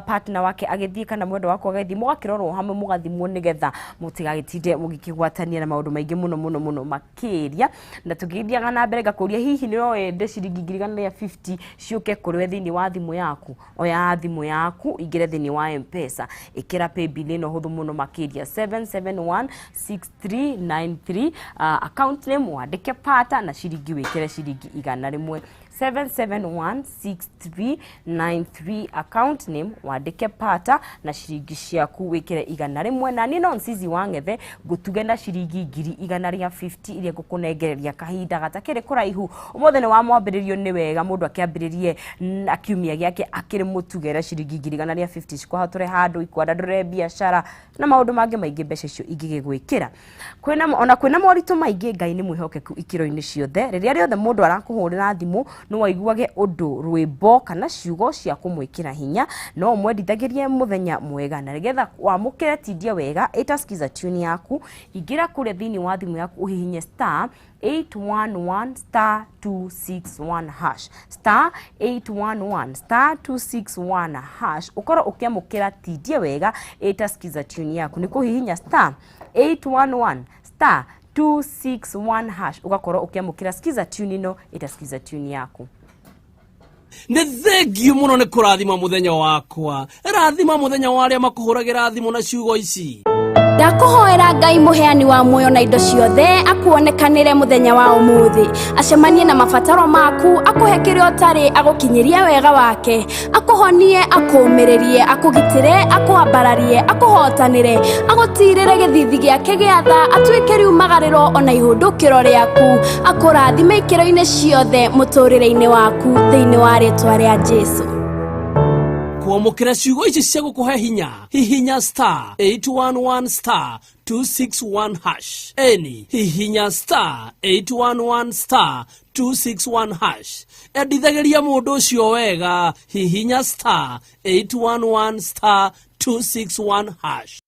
partner wake agithie kana mwendo wako agathi mugakirorwo hamwe mugathimwo nigetha mutigagitinde mugikigwatania na maundu maingi muno makiria na tugithiaga na mbere gakuria hihi ni roende ciringi 50 ciuke kurwe thini wa thimu yaku oya thimu yaku igire thini wa M-Pesa ikira pay bill no huthu muno makiria 7716393 account name wandike pata na ciringi wikire ciringi 100 7716393 account name wandike pata na ciringi ciaku wikire 100 na ni nonsizi wangethe gutugenda ciringi 150 iria gukunengereria kahinda gatakire kuraihu umothe ni wa mwambiririo ni wega mundu akiambiririe akiumia giake akiri mutugera ciringi 150 cikwahatore handu ikwanda ndore biashara na maundu mangi maingi mbeca icio igigigwikira kwina moritu maingi ngai ni mwihokeku ikiro-ini ciothe riria riothe mundu arakuhurira thimu no waiguage undu rwimbo kana ciugo cia kumwikira hinya no mwendithagirie muthenya mwega na rigetha wamukire tindia wega itaskiza tune yaku igira kure thini wa thimu yaku uhihinye star 811 star 261 hash star 811 star 261 hash ukoro ukiamukira tindia wega itaskiza tune yaku ni kuhihinya star 811 star 261 hash ugakoro ukiamukira skiza tune no itaskiza tune yaku ne thegio muno ne kurathima muthenya wakwa rathima muthenya wa aria makuhuragira thimu na ciugo ici ndakuhoera ngai muheani wa muoyo na indo ciothe akuonekanire muthenya wa umuthi acemanie na mabataro maku akuhe kirio tari agukinyiria wega wake akuhonie akumirerie akugitire akuambararie akuhotanire agutirire githithi giake giatha atwike riumagariro ona ihundukiro riaku akurathime ikiro-ini ciothe muturire-ini waku thiini wa ritwa ria Jesu kuamukira ciugo ici cia gukuhe hinya hihinya star 811 star 261 hash eni hihinya star 811 star 261 hash endithagiria mundu ucio wega hihinya star 811 star 261 hash